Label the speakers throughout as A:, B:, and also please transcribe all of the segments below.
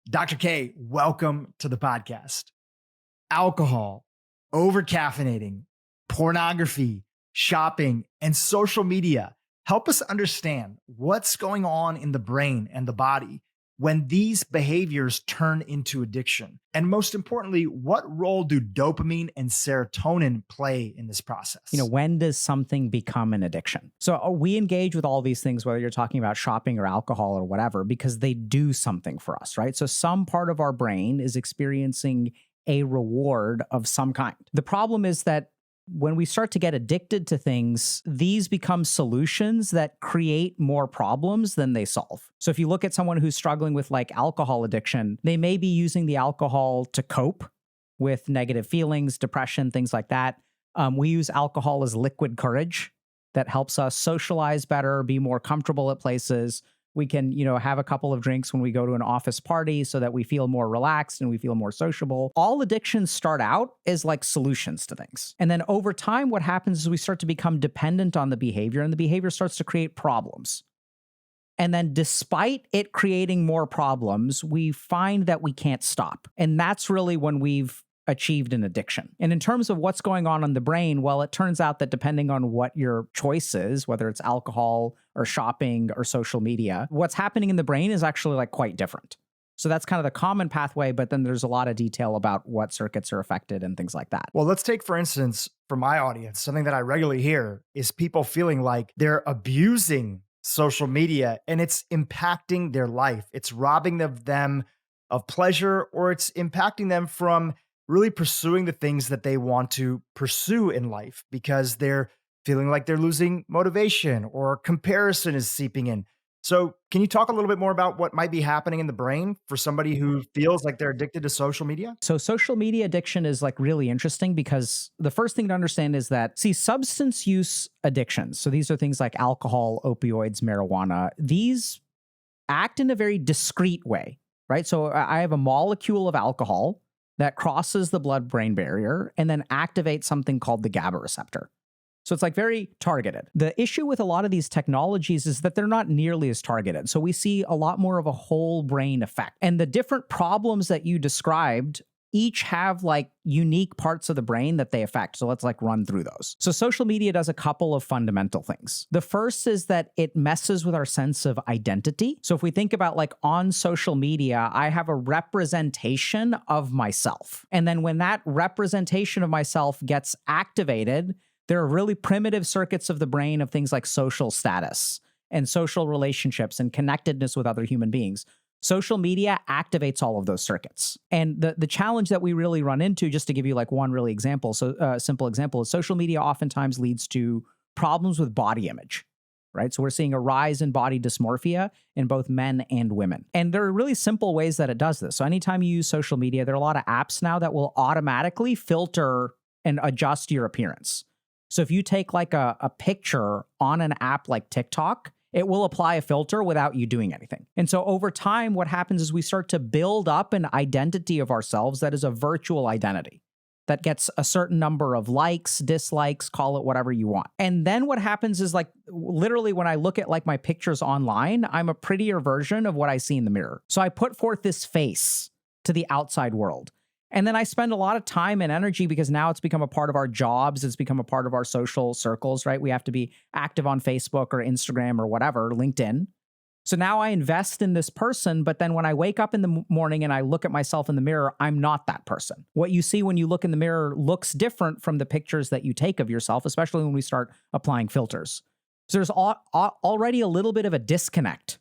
A: Dr. K, welcome to the podcast. Alcohol, over-caffeinating, pornography, shopping, and social media help us understand what's going on in the brain and the body when these behaviors turn into addiction. And most importantly, what role do dopamine and serotonin play in this process?
B: When does something become an addiction? So we engage with all these things, whether you're talking about shopping or alcohol or whatever, because they do something for us, right? So some part of our brain is experiencing a reward of some kind. The problem is that when we start to get addicted to things, these become solutions that create more problems than they solve. So if you look at someone who's struggling with like alcohol addiction, they may be using the alcohol to cope with negative feelings, depression, things like that. We use alcohol as liquid courage that helps us socialize better, be more comfortable at places. We can, have a couple of drinks when we go to an office party so that we feel more relaxed and we feel more sociable. All addictions start out as like solutions to things. And then over time, what happens is we start to become dependent on the behavior, and the behavior starts to create problems. And then despite it creating more problems, we find that we can't stop. And that's really when we've achieved an addiction. And in terms of what's going on in the brain, well, it turns out that depending on what your choice is, whether it's alcohol or shopping or social media, what's happening in the brain is actually like quite different. So that's kind of the common pathway, but then there's a lot of detail about what circuits are affected and things like that.
A: Well, let's take, for instance, for my audience, something that I regularly hear is people feeling like they're abusing social media and it's impacting their life. It's robbing them of pleasure, or it's impacting them from really pursuing the things that they want to pursue in life because they're feeling like they're losing motivation or comparison is seeping in. So can you talk a little bit more about what might be happening in the brain for somebody who feels like they're addicted to social media?
B: So social media addiction is like really interesting because the first thing to understand is that, substance use addictions, so these are things like alcohol, opioids, marijuana, these act in a very discrete way, right? So I have a molecule of alcohol that crosses the blood-brain barrier and then activates something called the GABA receptor. So it's like very targeted. The issue with a lot of these technologies is that they're not nearly as targeted. So we see a lot more of a whole brain effect. And the different problems that you described each have like unique parts of the brain that they affect. So let's like run through those. So social media does a couple of fundamental things. The first is that it messes with our sense of identity. So if we think about like on social media, I have a representation of myself. And then when that representation of myself gets activated, there are really primitive circuits of the brain of things like social status and social relationships and connectedness with other human beings. Social media activates all of those circuits. And the challenge that we really run into, just to give you like one really example, simple example, is social media oftentimes leads to problems with body image, right? So we're seeing a rise in body dysmorphia in both men and women. And there are really simple ways that it does this. So anytime you use social media, there are a lot of apps now that will automatically filter and adjust your appearance. So if you take like a picture on an app like TikTok, it will apply a filter without you doing anything. And so over time, what happens is we start to build up an identity of ourselves that is a virtual identity that gets a certain number of likes, dislikes, call it whatever you want. And then what happens is like literally when I look at like my pictures online, I'm a prettier version of what I see in the mirror. So I put forth this face to the outside world. And then I spend a lot of time and energy because now it's become a part of our jobs. It's become a part of our social circles, right? We have to be active on Facebook or Instagram or whatever, LinkedIn. So now I invest in this person, but then when I wake up in the morning and I look at myself in the mirror, I'm not that person. What you see when you look in the mirror looks different from the pictures that you take of yourself, especially when we start applying filters. So there's already a little bit of a disconnect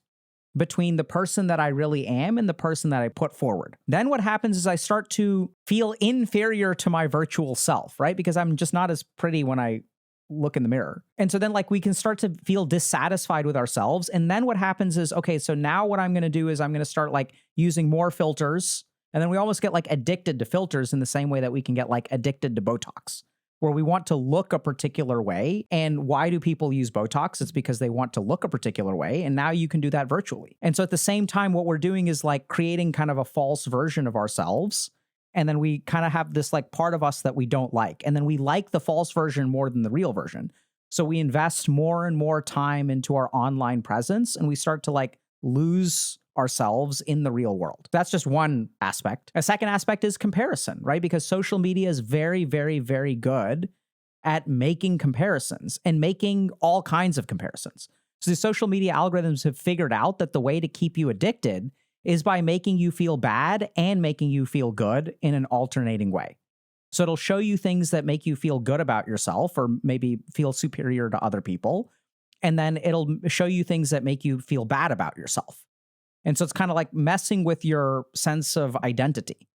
B: between the person that I really am and the person that I put forward. Then what happens is I start to feel inferior to my virtual self, right? Because I'm just not as pretty when I look in the mirror. And so then like we can start to feel dissatisfied with ourselves. And then what happens is, okay, so now what I'm going to do is I'm going to start like using more filters. And then we almost get like addicted to filters in the same way that we can get like addicted to Botox, where we want to look a particular way. And why do people use Botox? It's because they want to look a particular way. And now you can do that virtually. And so at the same time, what we're doing is like creating kind of a false version of ourselves. And then we kind of have this like part of us that we don't like. And then we like the false version more than the real version. So we invest more and more time into our online presence and we start to like lose ourselves in the real world. That's just one aspect. A second aspect is comparison, right? Because social media is very, very, very good at making comparisons and making all kinds of comparisons. So the social media algorithms have figured out that the way to keep you addicted is by making you feel bad and making you feel good in an alternating way. So it'll show you things that make you feel good about yourself or maybe feel superior to other people. And then it'll show you things that make you feel bad about yourself. And so it's kind of like messing with your sense of identity.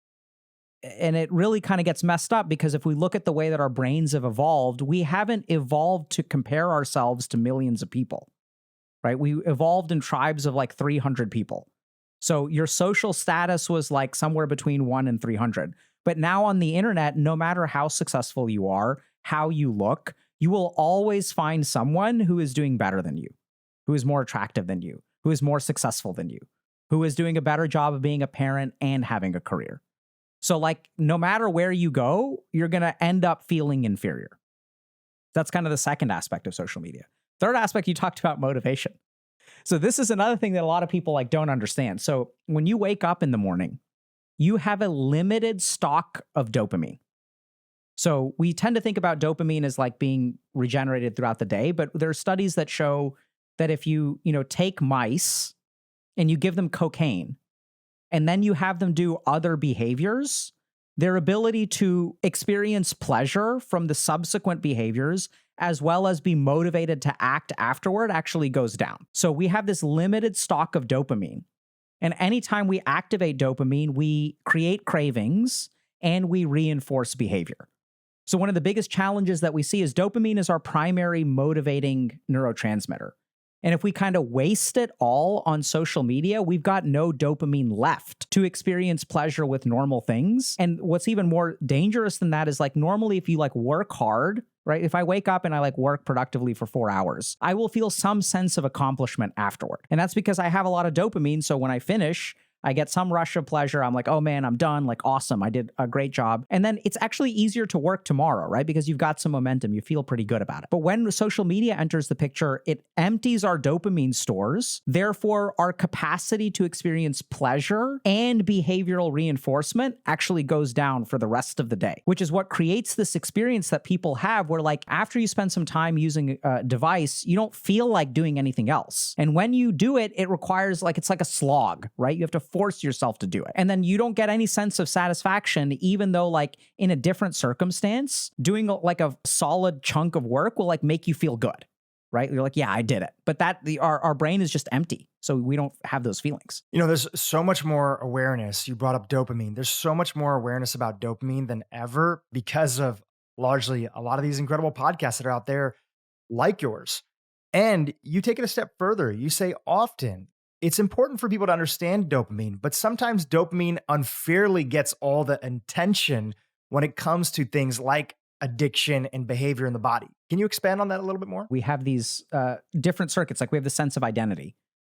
B: And it really kind of gets messed up because if we look at the way that our brains have evolved, we haven't evolved to compare ourselves to millions of people, right? We evolved in tribes of like 300 people. So your social status was like somewhere between 1 and 300. But now on the internet, no matter how successful you are, how you look, you will always find someone who is doing better than you, who is more attractive than you, who is more successful than you, who is doing a better job of being a parent and having a career. So like, no matter where you go, you're going to end up feeling inferior. That's kind of the second aspect of social media. Third aspect, you talked about motivation. So this is another thing that a lot of people like don't understand. So when you wake up in the morning, you have a limited stock of dopamine. So we tend to think about dopamine as like being regenerated throughout the day, but there are studies that show that if you take mice and you give them cocaine and then you have them do other behaviors, their ability to experience pleasure from the subsequent behaviors as well as be motivated to act afterward actually goes down. So we have this limited stock of dopamine. And anytime we activate dopamine, we create cravings and we reinforce behavior. So one of the biggest challenges that we see is dopamine is our primary motivating neurotransmitter. And if we kind of waste it all on social media, we've got no dopamine left to experience pleasure with normal things. And what's even more dangerous than that is like normally if you like work hard, right? If I wake up and I like work productively for 4 hours, I will feel some sense of accomplishment afterward. And that's because I have a lot of dopamine. So when I finish, I get some rush of pleasure. I'm like, oh man, I'm done. Like, awesome. I did a great job. And then it's actually easier to work tomorrow, right? Because you've got some momentum. You feel pretty good about it. But when social media enters the picture, it empties our dopamine stores. Therefore, our capacity to experience pleasure and behavioral reinforcement actually goes down for the rest of the day, which is what creates this experience that people have where like after you spend some time using a device, you don't feel like doing anything else. And when you do it, it requires like, it's like a slog, right? You have to force yourself to do it. And then you don't get any sense of satisfaction, even though like in a different circumstance, doing like a solid chunk of work will like make you feel good, right? You're like, yeah, I did it. But our brain is just empty. So we don't have those feelings.
A: There's so much more awareness. You brought up dopamine. There's so much more awareness about dopamine than ever because of largely a lot of these incredible podcasts that are out there like yours. And you take it a step further. You say often, it's important for people to understand dopamine, but sometimes dopamine unfairly gets all the attention when it comes to things like addiction and behavior in the body. Can you expand on that a little bit more?
B: We have these different circuits, like we have the sense of identity.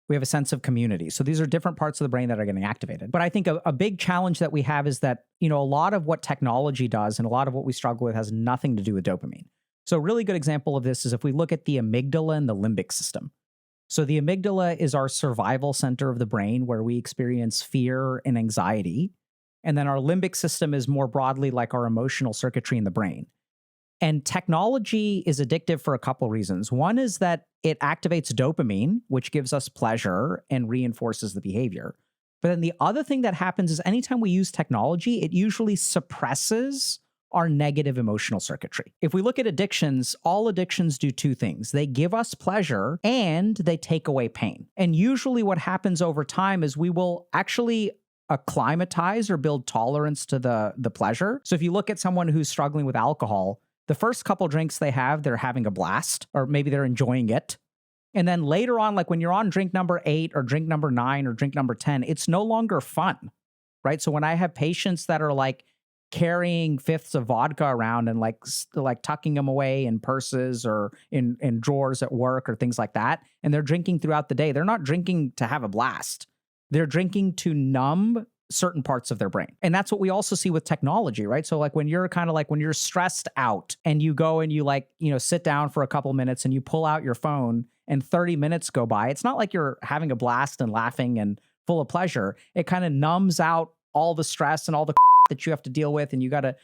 B: We have a sense of community. So these are different parts of the brain that are getting activated. But I think a big challenge that we have is that, a lot of what technology does and a lot of what we struggle with has nothing to do with dopamine. So a really good example of this is if we look at the amygdala and the limbic system. So the amygdala is our survival center of the brain where we experience fear and anxiety. And then our limbic system is more broadly like our emotional circuitry in the brain. And technology is addictive for a couple reasons. One is that it activates dopamine, which gives us pleasure and reinforces the behavior. But then the other thing that happens is anytime we use technology, it usually suppresses our negative emotional circuitry. If we look at addictions, all addictions do two things. They give us pleasure and they take away pain. And usually what happens over time is we will actually acclimatize or build tolerance to the pleasure. So if you look at someone who's struggling with alcohol, the first couple drinks they have, they're having a blast, or maybe they're enjoying it. And then later on, like when you're on drink number 8 or drink number 9 or drink number 10, it's no longer fun, right? So when I have patients that are like carrying fifths of vodka around and like tucking them away in purses or in drawers at work or things like that, and they're drinking throughout the day, they're not drinking to have a blast. They're drinking to numb certain parts of their brain. And that's what we also see with technology, right? So like when you're kind of like when you're stressed out and you go and you like, sit down for a couple minutes and you pull out your phone and 30 minutes go by, it's not like you're having a blast and laughing and full of pleasure, it kind of numbs out all the stress and all the that you have to deal with. And you got to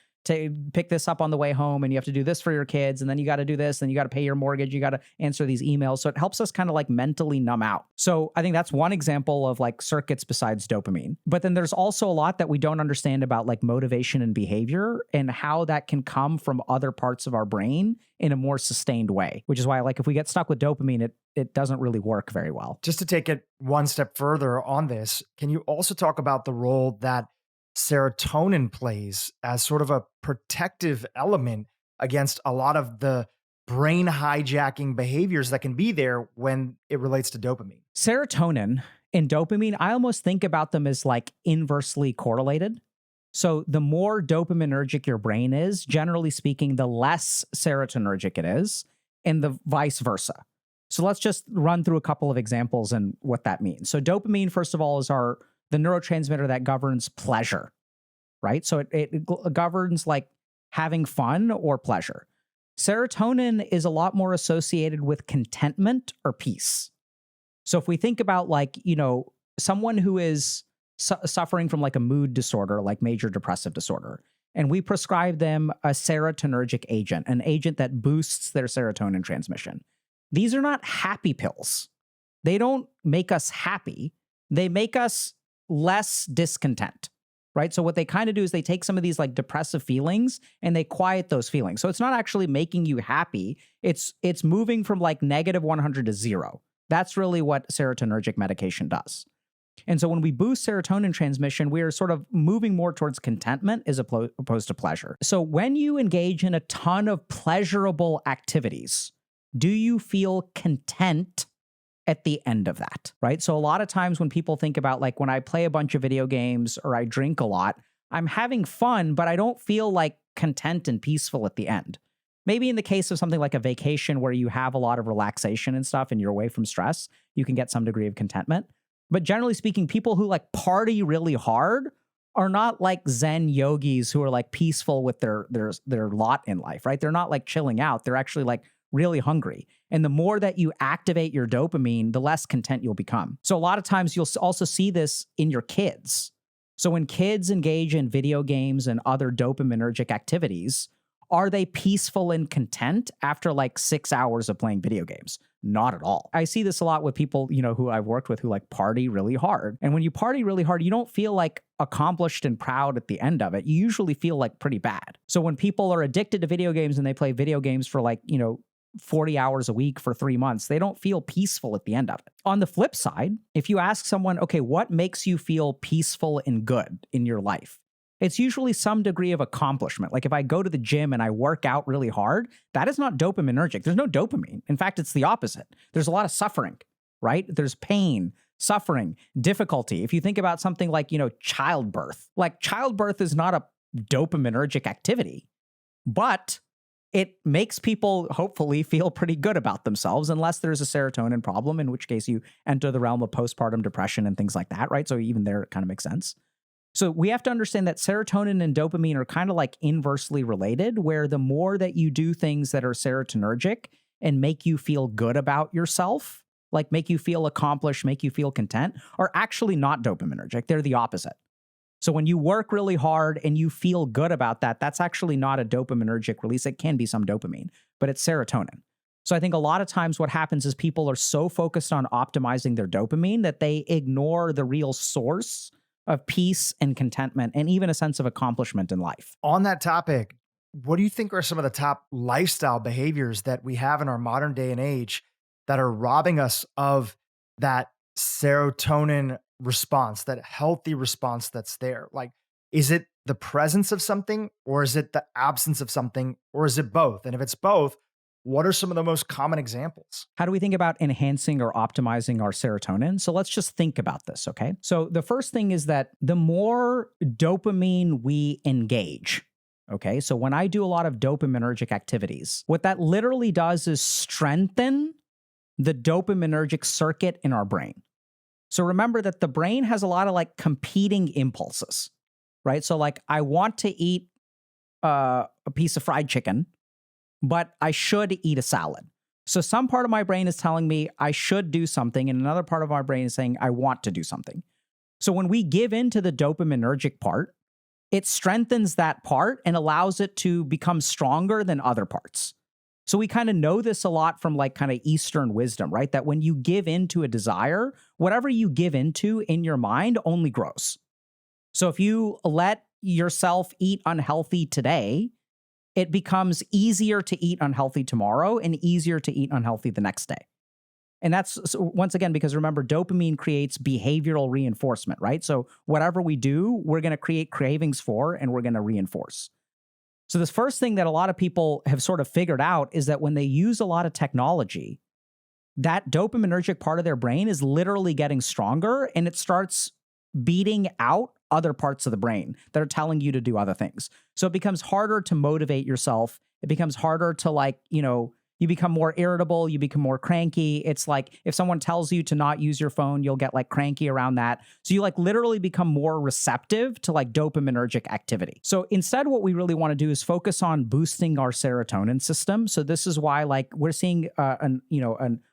B: pick this up on the way home, and you have to do this for your kids. And then you got to do this, and you got to pay your mortgage. You got to answer these emails. So it helps us kind of like mentally numb out. So I think that's one example of like circuits besides dopamine. But then there's also a lot that we don't understand about like motivation and behavior and how that can come from other parts of our brain in a more sustained way, which is why like if we get stuck with dopamine, it doesn't really work very well.
A: Just to take it one step further on this, can you also talk about the role that serotonin plays as sort of a protective element against a lot of the brain hijacking behaviors that can be there when it relates to dopamine?
B: Serotonin and dopamine, I almost think about them as like inversely correlated. So the more dopaminergic your brain is, generally speaking, the less serotonergic it is, and the vice versa. So let's just run through a couple of examples and what that means. So dopamine, first of all, is the neurotransmitter that governs pleasure, right? So it governs like having fun or pleasure. Serotonin is a lot more associated with contentment or peace. So if we think about like, someone who is suffering from like a mood disorder, like major depressive disorder, and we prescribe them a serotonergic agent, an agent that boosts their serotonin transmission. These are not happy pills. They don't make us happy. They make us less discontent, right? So what they kind of do is they take some of these like depressive feelings and they quiet those feelings. So it's not actually making you happy. It's moving from like -100 to 0. That's really what serotonergic medication does. And so when we boost serotonin transmission, we are sort of moving more towards contentment as opposed to pleasure. So when you engage in a ton of pleasurable activities, do you feel content at the end of that, right? So a lot of times when people think about like when I play a bunch of video games or I drink a lot, I'm having fun, but I don't feel like content and peaceful at the end. Maybe in the case of something like a vacation where you have a lot of relaxation and stuff and you're away from stress, you can get some degree of contentment. But generally speaking, people who like party really hard are not like Zen yogis who are like peaceful with their lot in life, right? They're not like chilling out. They're actually like really hungry. And the more that you activate your dopamine, the less content you'll become. So a lot of times you'll also see this in your kids. So when kids engage in video games and other dopaminergic activities, are they peaceful and content after like 6 hours of playing video games? Not at all. I see this a lot with people, who I've worked with who like party really hard. And when you party really hard, you don't feel like accomplished and proud at the end of it. You usually feel like pretty bad. So when people are addicted to video games and they play video games for like, 40 hours a week for 3 months, they don't feel peaceful at the end of it. On the flip side, if you ask someone, okay, what makes you feel peaceful and good in your life? It's usually some degree of accomplishment. Like if I go to the gym and I work out really hard, that is not dopaminergic. There's no dopamine. In fact, it's the opposite. There's a lot of suffering, right? There's pain, suffering, difficulty. If you think about something like, childbirth, like childbirth is not a dopaminergic activity, but it makes people hopefully feel pretty good about themselves unless there's a serotonin problem, in which case you enter the realm of postpartum depression and things like that, right? So even there, it kind of makes sense. So we have to understand that serotonin and dopamine are kind of like inversely related, where the more that you do things that are serotonergic and make you feel good about yourself, like make you feel accomplished, make you feel content, are actually not dopaminergic. They're the opposite. So when you work really hard and you feel good about that, that's actually not a dopaminergic release. It can be some dopamine, but it's serotonin. So I think a lot of times what happens is people are so focused on optimizing their dopamine that they ignore the real source of peace and contentment and even a sense of accomplishment in life.
A: On that topic, what do you think are some of the top lifestyle behaviors that we have in our modern day and age that are robbing us of that serotonin response, that healthy response that's there? Like, is it the presence of something, or is it the absence of something, or is it both? And if it's both, what are some of the most common examples?
B: How do we think about enhancing or optimizing our serotonin? So let's just think about this, okay? So the first thing is that the more dopamine we engage, okay? So when I do a lot of dopaminergic activities, what that literally does is strengthen the dopaminergic circuit in our brain. So remember that the brain has a lot of like competing impulses, right? So like I want to eat a piece of fried chicken, but I should eat a salad. So some part of my brain is telling me I should do something, and another part of my brain is saying I want to do something. So when we give into the dopaminergic part, it strengthens that part and allows it to become stronger than other parts. So we kind of know this a lot from like kind of Eastern wisdom, right? That when you give into a desire, whatever you give into in your mind only grows. So if you let yourself eat unhealthy today, it becomes easier to eat unhealthy tomorrow and easier to eat unhealthy the next day. And that's, once again, because remember, dopamine creates behavioral reinforcement, right? So whatever we do, we're going to create cravings for, and we're going to reinforce. So this first thing that a lot of people have sort of figured out is that when they use a lot of technology, that dopaminergic part of their brain is literally getting stronger, and it starts beating out other parts of the brain that are telling you to do other things. So it becomes harder to motivate yourself. It becomes harder to you become more irritable, you become more cranky. It's like if someone tells you to not use your phone, you'll get like cranky around that. So you like literally become more receptive to like dopaminergic activity. So instead, what we really want to do is focus on boosting our serotonin system. So this is why like we're seeing an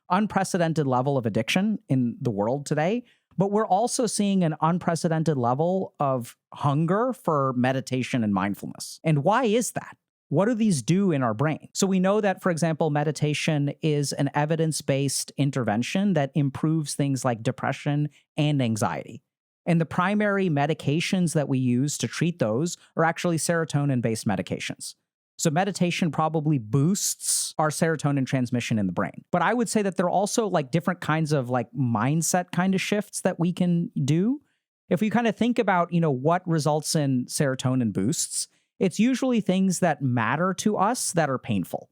B: unprecedented level of addiction in the world today. But we're also seeing an unprecedented level of hunger for meditation and mindfulness. And why is that? What do these do in our brain? So we know that, for example, meditation is an evidence-based intervention that improves things like depression and anxiety. And the primary medications that we use to treat those are actually serotonin-based medications. So meditation probably boosts our serotonin transmission in the brain. But I would say that there are also like different kinds of like mindset kind of shifts that we can do. If we kind of think about, what results in serotonin boosts, it's usually things that matter to us that are painful.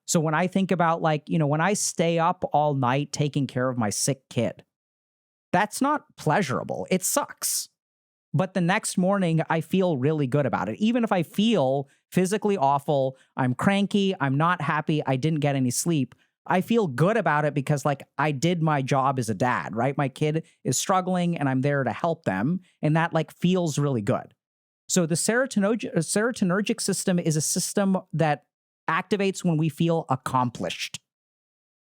B: So when I think about when I stay up all night taking care of my sick kid, that's not pleasurable. It sucks. But the next morning, I feel really good about it. Even if I feel physically awful, I'm cranky, I'm not happy, I didn't get any sleep, I feel good about it because I did my job as a dad, right? My kid is struggling and I'm there to help them. And that feels really good. So the serotonergic system is a system that activates when we feel accomplished.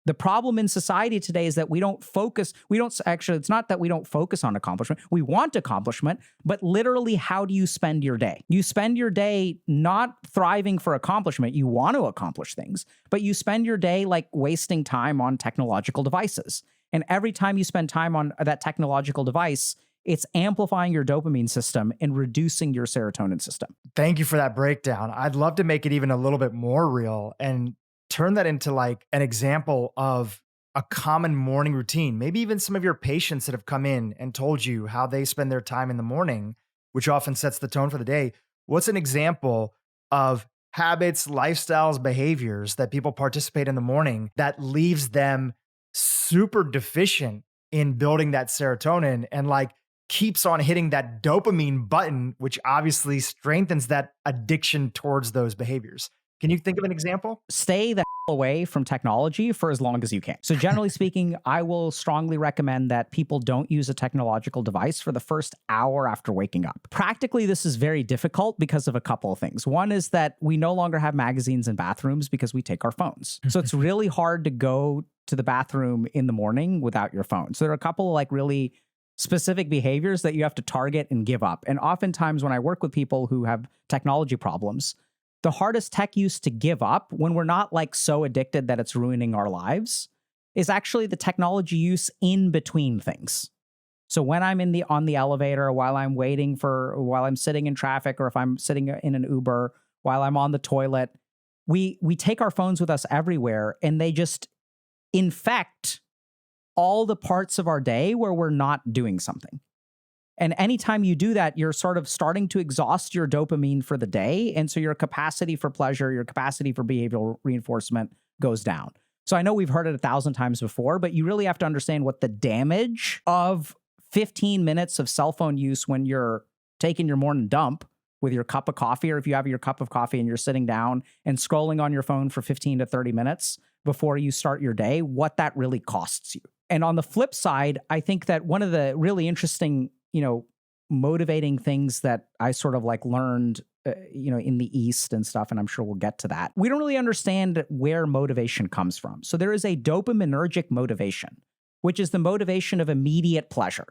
B: The problem in society today is that it's not that we don't focus on accomplishment. We want accomplishment, but literally, how do you spend your day? You spend your day not thriving for accomplishment. You want to accomplish things, but you spend your day wasting time on technological devices. And every time you spend time on that technological device, it's amplifying your dopamine system and reducing your serotonin system.
A: Thank you for that breakdown. I'd love to make it even a little bit more real and turn that into an example of a common morning routine. Maybe even some of your patients that have come in and told you how they spend their time in the morning, which often sets the tone for the day. What's an example of habits, lifestyles, behaviors that people participate in the morning that leaves them super deficient in building that serotonin and keeps on hitting that dopamine button, which obviously strengthens that addiction towards those behaviors? Can you think of an example?
B: Stay the away from technology for as long as you can. So generally speaking, I will strongly recommend that people don't use a technological device for the first hour after waking up. Practically, this is very difficult because of a couple of things. One is that we no longer have magazines in bathrooms because we take our phones. So it's really hard to go to the bathroom in the morning without your phone. So there are a couple of really specific behaviors that you have to target and give up. And oftentimes when I work with people who have technology problems, the hardest tech use to give up when we're not so addicted that it's ruining our lives is actually the technology use in between things. So when I'm on the elevator, while I'm sitting in traffic, or if I'm sitting in an Uber, while I'm on the toilet, we take our phones with us everywhere, and they just infect all the parts of our day where we're not doing something. And anytime you do that, you're sort of starting to exhaust your dopamine for the day. And so your capacity for pleasure, your capacity for behavioral reinforcement goes down. So I know we've heard it 1,000 times before, but you really have to understand what the damage of 15 minutes of cell phone use when you're taking your morning dump with your cup of coffee, or if you have your cup of coffee and you're sitting down and scrolling on your phone for 15 to 30 minutes before you start your day, what that really costs you. And on the flip side, I think that one of the really interesting motivating things that I sort of learned, in the East and stuff, and I'm sure we'll get to that. We don't really understand where motivation comes from. So there is a dopaminergic motivation, which is the motivation of immediate pleasure.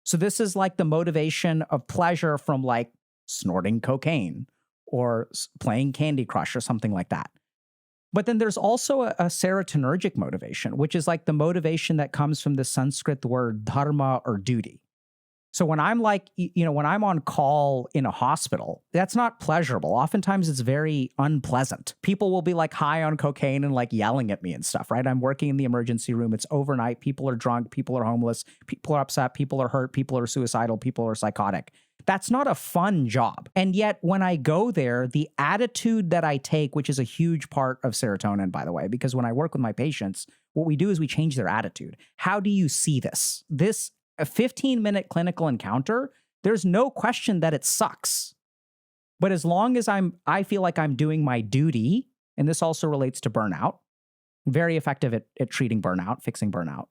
B: So this is like the motivation of pleasure from like snorting cocaine or playing Candy Crush or something like that. But then there's also a serotonergic motivation, which is like the motivation that comes from the Sanskrit word dharma or duty. So when I'm like, when I'm on call in a hospital, that's not pleasurable. Oftentimes it's very unpleasant. People will be like high on cocaine and like yelling at me and stuff, right? I'm working in the emergency room. It's overnight. People are drunk. People are homeless. People are upset. People are hurt. People are suicidal. People are psychotic. That's not a fun job. And yet when I go there, the attitude that I take, which is a huge part of serotonin, by the way, because when I work with my patients, what we do is we change their attitude. How do you see this? A 15-minute clinical encounter, there's no question that it sucks. But as long as I feel like I'm doing my duty, and this also relates to burnout, very effective at treating burnout, fixing burnout.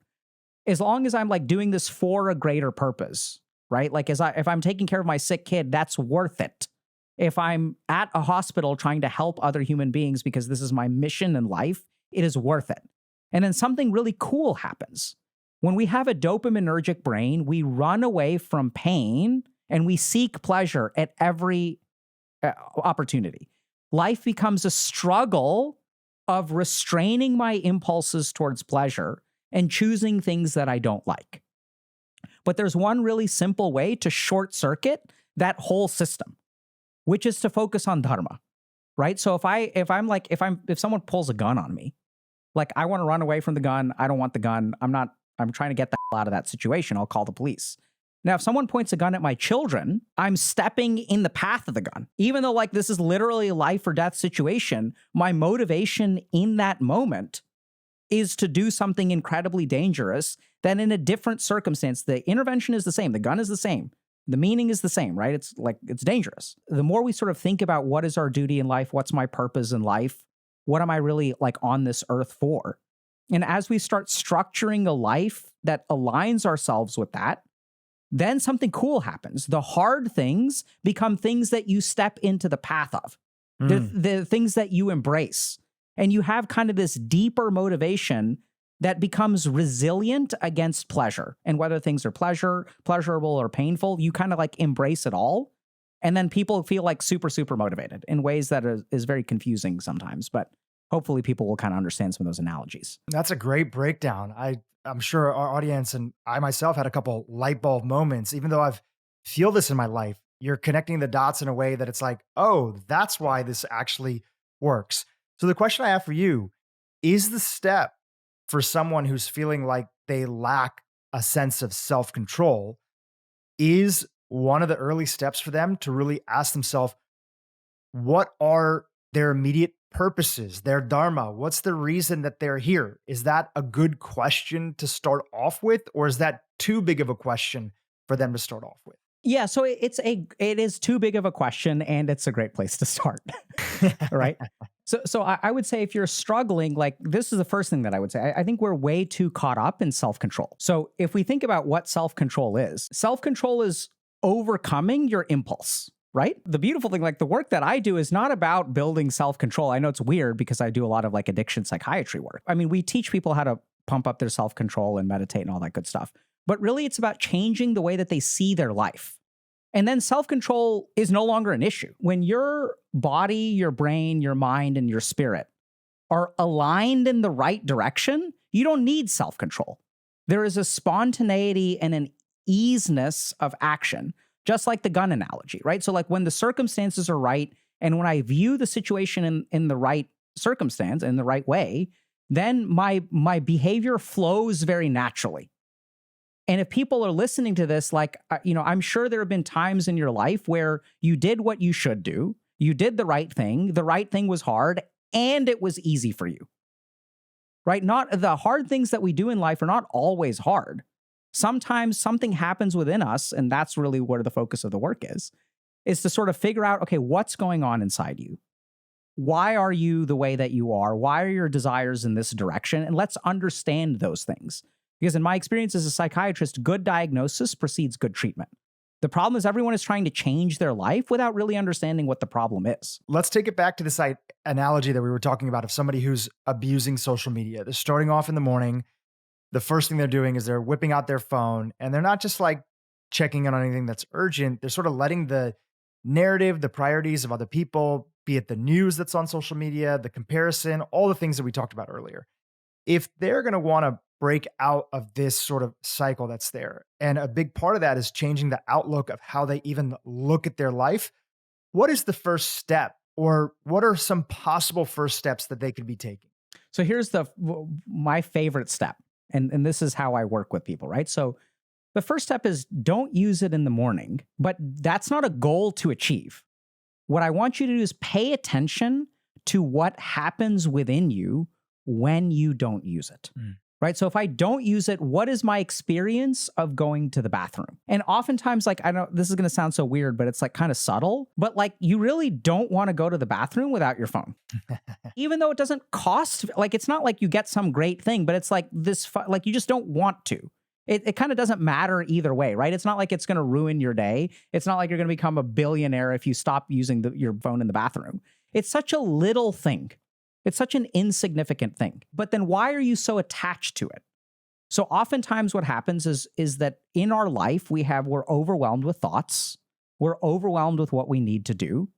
B: As long as I'm like doing this for a greater purpose, right? Like if I'm taking care of my sick kid, that's worth it. If I'm at a hospital trying to help other human beings because this is my mission in life, it is worth it. And then something really cool happens. When we have a dopaminergic brain, we run away from pain and we seek pleasure at every opportunity. Life becomes a struggle of restraining my impulses towards pleasure and choosing things that I don't like. But there's one really simple way to short circuit that whole system, which is to focus on dharma, right? So if someone pulls a gun on me, like I want to run away from the gun, I don't want the gun, I'm trying to get the hell out of that situation. I'll call the police. Now, if someone points a gun at my children, I'm stepping in the path of the gun. Even though like this is literally a life or death situation, my motivation in that moment is to do something incredibly dangerous that in a different circumstance, the intervention is the same. The gun is the same. The meaning is the same, right? It's dangerous. The more we sort of think about what is our duty in life, what's my purpose in life, what am I really like on this earth for? And as we start structuring a life that aligns ourselves with that, then something cool happens. The hard things become things that you step into the path of, the things that you embrace. And you have kind of this deeper motivation that becomes resilient against pleasure. And whether things are pleasurable or painful, you kind of like embrace it all. And then people feel like super, super motivated in ways that is very confusing sometimes. But hopefully people will kind of understand some of those analogies.
A: That's a great breakdown. I'm sure our audience and I myself had a couple light bulb moments, even though I've feel this in my life. You're connecting the dots in a way that it's like, oh, that's why this actually works. So the question I have for you is the step for someone who's feeling like they lack a sense of self-control, is one of the early steps for them to really ask themselves, what are their immediate purposes, their dharma? What's the reason that they're here? Is that a good question to start off with, or is that too big of a question for them to start off with?
B: Yeah, so it is too big of a question, and it's a great place to start, right? So I would say if you're struggling, like this is the first thing that I would say. I think we're way too caught up in self-control. So if we think about what self-control is overcoming your impulse. Right? The beautiful thing, like the work that I do is not about building self-control. I know it's weird because I do a lot of like addiction psychiatry work. I mean, we teach people how to pump up their self-control and meditate and all that good stuff. But really it's about changing the way that they see their life. And then self-control is no longer an issue. When your body, your brain, your mind, and your spirit are aligned in the right direction, you don't need self-control. There is a spontaneity and an easiness of action. Just like the gun analogy, right? So like when the circumstances are right, and when I view the situation in the right circumstance, in the right way, then my behavior flows very naturally. And if people are listening to this, like, I'm sure there have been times in your life where you did what you should do, you did the right thing was hard, and it was easy for you, right? Not the hard things that we do in life are not always hard. Sometimes something happens within us, and that's really where the focus of the work is to sort of figure out, okay, what's going on inside you? Why are you the way that you are? Why are your desires in this direction? And let's understand those things. Because in my experience as a psychiatrist, good diagnosis precedes good treatment. The problem is everyone is trying to change their life without really understanding what the problem is.
A: Let's take it back to this analogy that we were talking about of somebody who's abusing social media. They're starting off in the morning. The first thing they're doing is they're whipping out their phone, and they're not just like checking in on anything that's urgent. They're sort of letting the narrative, the priorities of other people, be it the news that's on social media, the comparison, all the things that we talked about earlier. If they're going to want to break out of this sort of cycle that's there, and a big part of that is changing the outlook of how they even look at their life, what is the first step, or what are some possible first steps that they could be taking?
B: So here's my favorite step. And this is how I work with people, right? So the first step is don't use it in the morning, but that's not a goal to achieve. What I want you to do is pay attention to what happens within you when you don't use it. Right? So if I don't use it, what is my experience of going to the bathroom? And oftentimes, like, I know this is going to sound so weird, but it's like kind of subtle, but like you really don't want to go to the bathroom without your phone. Even though it doesn't cost, like, it's not like you get some great thing, but it's like this, like you just don't want to. It kind of doesn't matter either way, right? It's not like it's going to ruin your day. It's not like you're going to become a billionaire if you stop using your phone in the bathroom. It's such a little thing. It's such an insignificant thing. But then why are you so attached to it? So oftentimes what happens is that in our life, we're overwhelmed with thoughts. We're overwhelmed with what we need to do.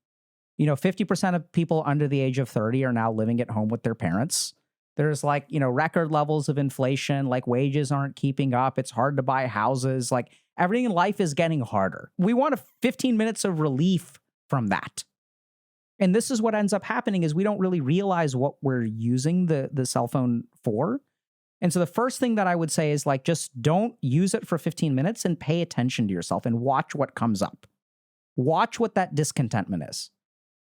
B: 50% of people under the age of 30 are now living at home with their parents. There's record levels of inflation, like wages aren't keeping up. It's hard to buy houses. Like everything in life is getting harder. We want 15 minutes of relief from that. And this is what ends up happening is we don't really realize what we're using the cell phone for. And so the first thing that I would say is just don't use it for 15 minutes and pay attention to yourself and watch what comes up. Watch what that discontentment is.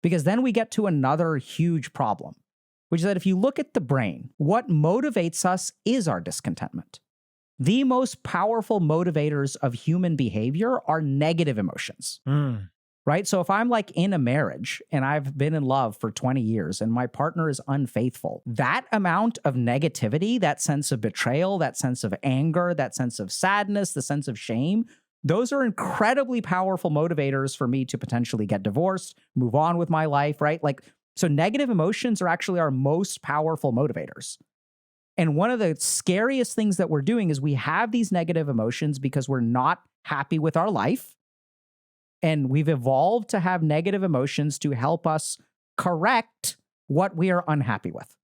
B: Because then we get to another huge problem, which is that if you look at the brain, what motivates us is our discontentment. The most powerful motivators of human behavior are negative emotions. Right? So if I'm in a marriage and I've been in love for 20 years and my partner is unfaithful, that amount of negativity, that sense of betrayal, that sense of anger, that sense of sadness, the sense of shame, those are incredibly powerful motivators for me to potentially get divorced, move on with my life, right? So negative emotions are actually our most powerful motivators. And one of the scariest things that we're doing is we have these negative emotions because we're not happy with our life. And we've evolved to have negative emotions to help us correct what we are unhappy with.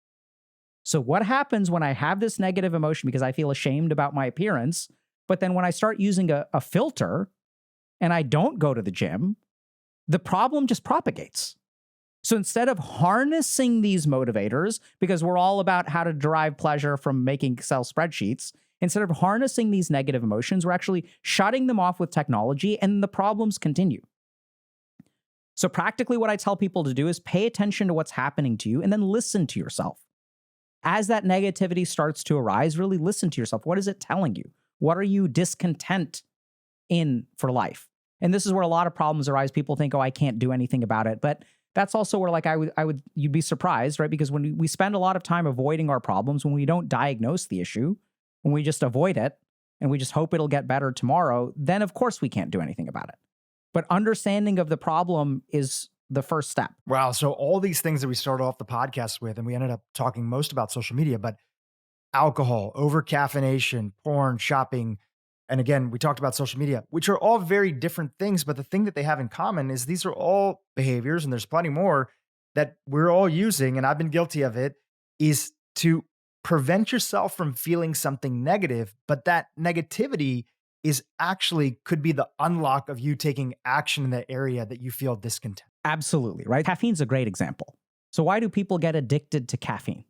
B: So what happens when I have this negative emotion because I feel ashamed about my appearance, but then when I start using a filter and I don't go to the gym, the problem just propagates. So instead of harnessing these motivators, because we're all about how to derive pleasure from making Excel spreadsheets, instead of harnessing these negative emotions, we're actually shutting them off with technology and the problems continue. So practically what I tell people to do is pay attention to what's happening to you and then listen to yourself. As that negativity starts to arise, really listen to yourself. What is it telling you? What are you discontent in for life? And this is where a lot of problems arise. People think, oh, I can't do anything about it. But that's also where you'd be surprised, right? Because when we spend a lot of time avoiding our problems, when we don't diagnose the issue, when we just avoid it and we just hope it'll get better tomorrow, then of course we can't do anything about it. But understanding of the problem is the first step.
A: Wow. So all these things that we started off the podcast with, and we ended up talking most about social media, but alcohol, over-caffeination, porn, shopping, and again, we talked about social media, which are all very different things, but the thing that they have in common is these are all behaviors, and there's plenty more that we're all using, and I've been guilty of it, is to prevent yourself from feeling something negative, but that negativity is actually could be the unlock of you taking action in the area that you feel discontent.
B: Absolutely, right? Caffeine's a great example. So why do people get addicted to caffeine?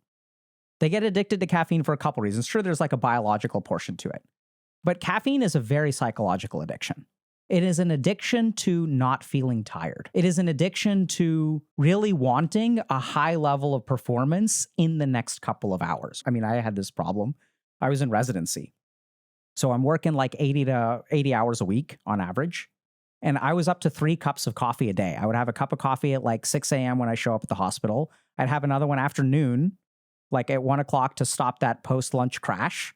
B: They get addicted to caffeine for a couple reasons. Sure, there's a biological portion to it, but caffeine is a very psychological addiction. It is an addiction to not feeling tired. It is an addiction to really wanting a high level of performance in the next couple of hours. I mean, I had this problem. I was in residency. So I'm working 80 to 80 hours a week on average. And I was up to 3 cups of coffee a day. I would have a cup of coffee at 6 a.m. when I show up at the hospital. I'd have another one afternoon, at 1 o'clock to stop that post-lunch crash.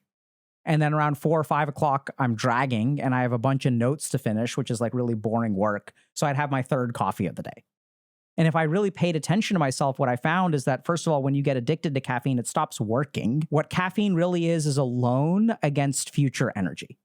B: And then around 4 or 5 o'clock, I'm dragging and I have a bunch of notes to finish, which is really boring work. So I'd have my 3rd coffee of the day. And if I really paid attention to myself, what I found is that, first of all, when you get addicted to caffeine, it stops working. What caffeine really is a loan against future energy.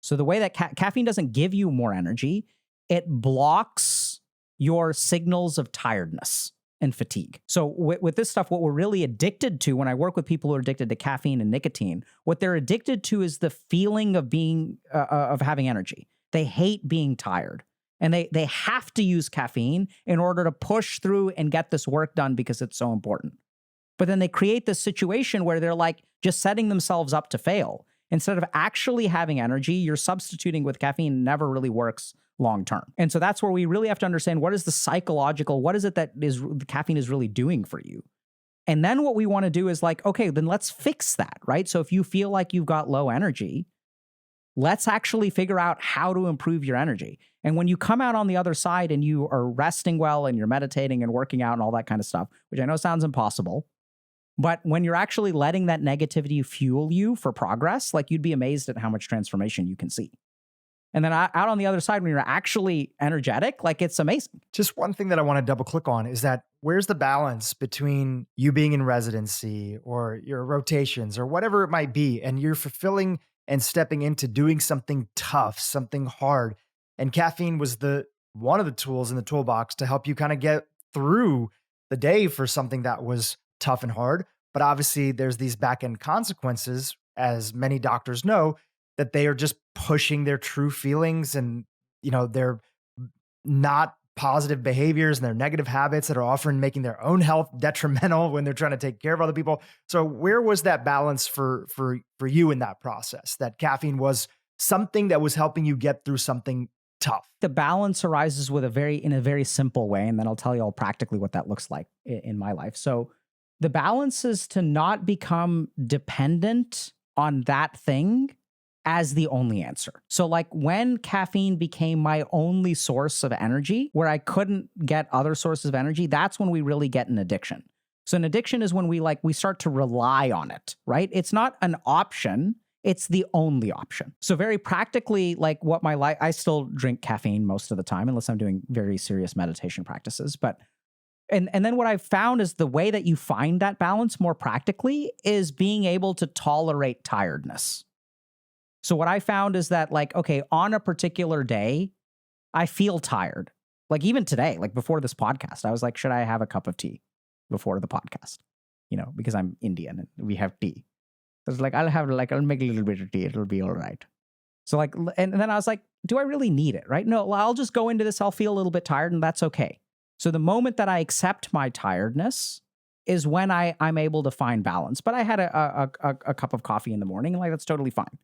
B: So the way that caffeine doesn't give you more energy, it blocks your signals of tiredness and fatigue. So with this stuff, what we're really addicted to, when I work with people who are addicted to caffeine and nicotine, what they're addicted to is the feeling of being, of having energy. They hate being tired. And they have to use caffeine in order to push through and get this work done because it's so important. But then they create this situation where they're like just setting themselves up to fail. Instead of actually having energy, you're substituting with caffeine. Never really works long term. And so that's where we really have to understand what is the psychological, what is it that is the caffeine is really doing for you? And then what we want to do is like, okay, then let's fix that, right? So if you feel like you've got low energy, let's actually figure out how to improve your energy. And when you come out on the other side and you are resting well and you're meditating and working out and all that kind of stuff, which I know sounds impossible, but when you're actually letting that negativity fuel you for progress, like you'd be amazed at how much transformation you can see. And then out on the other side, when you're actually energetic, like it's amazing.
A: Just one thing that I want to double click on is that where's the balance between you being in residency or your rotations or whatever it might be, and you're fulfilling and stepping into doing something tough, something hard. And caffeine was one of the tools in the toolbox to help you kind of get through the day for something that was tough and hard. But obviously there's these back end consequences, as many doctors know, that they are just pushing their true feelings and, they're not positive behaviors and their negative habits that are often making their own health detrimental when they're trying to take care of other people. So where was that balance for you in that process? That caffeine was something that was helping you get through something tough.
B: The balance arises in a very simple way. And then I'll tell you all practically what that looks like in my life. So the balance is to not become dependent on that thing as the only answer. So like when caffeine became my only source of energy, where I couldn't get other sources of energy, that's when we really get an addiction. So an addiction is when we start to rely on it, right? It's not an option, it's the only option. So very practically, like what my life, I still drink caffeine most of the time, unless I'm doing very serious meditation practices. But and then what I've found is the way that you find that balance more practically is being able to tolerate tiredness. So what I found is that like, okay, on a particular day, I feel tired. Like even today, like before this podcast, I was like, should I have a cup of tea before the podcast? Because I'm Indian and we have tea. So it's like, I'll make a little bit of tea. It'll be all right. So like, and then I was like, do I really need it? Right? No, I'll just go into this. I'll feel a little bit tired and that's okay. So the moment that I accept my tiredness is when I'm able to find balance. But I had a cup of coffee in the morning and like, that's totally fine.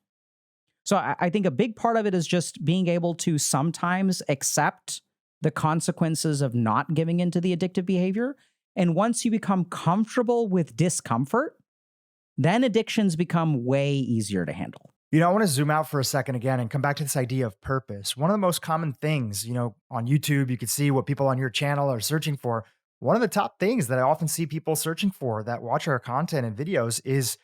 B: So I think a big part of it is just being able to sometimes accept the consequences of not giving into the addictive behavior. And once you become comfortable with discomfort, then addictions become way easier to handle.
A: I want to zoom out for a second again and come back to this idea of purpose. One of the most common things, on YouTube, you can see what people on your channel are searching for. One of the top things that I often see people searching for that watch our content and videos is,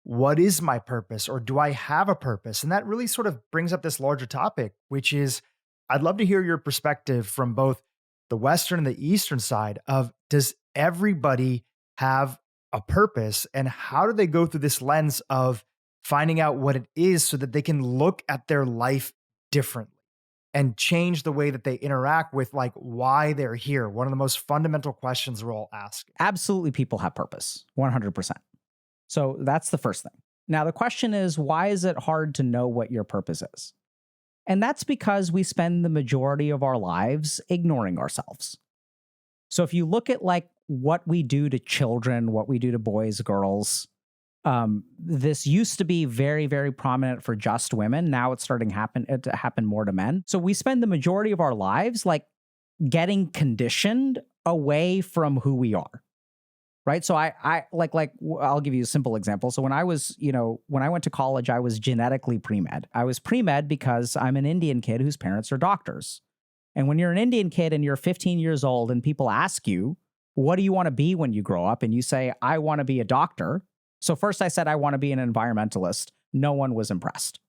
A: what is my purpose, or do I have a purpose? And that really sort of brings up this larger topic, which is, I'd love to hear your perspective from both the Western and the Eastern side of, does everybody have a purpose, and how do they go through this lens of finding out what it is so that they can look at their life differently and change the way that they interact with like why they're here? One of the most fundamental questions we're all asking.
B: Absolutely, people have purpose, 100%. So that's the first thing. Now, the question is, why is it hard to know what your purpose is? And that's because we spend the majority of our lives ignoring ourselves. So if you look at like what we do to children, what we do to boys, girls, this used to be very, very prominent for just women. Now it's starting to happen more to men. So we spend the majority of our lives like getting conditioned away from who we are. Right. So I'll give you a simple example. So when I went to college, I was genetically pre-med. I was pre-med because I'm an Indian kid whose parents are doctors. And when you're an Indian kid and you're 15 years old and people ask you, what do you want to be when you grow up? And you say, I want to be a doctor. So first I said, I want to be an environmentalist. No one was impressed.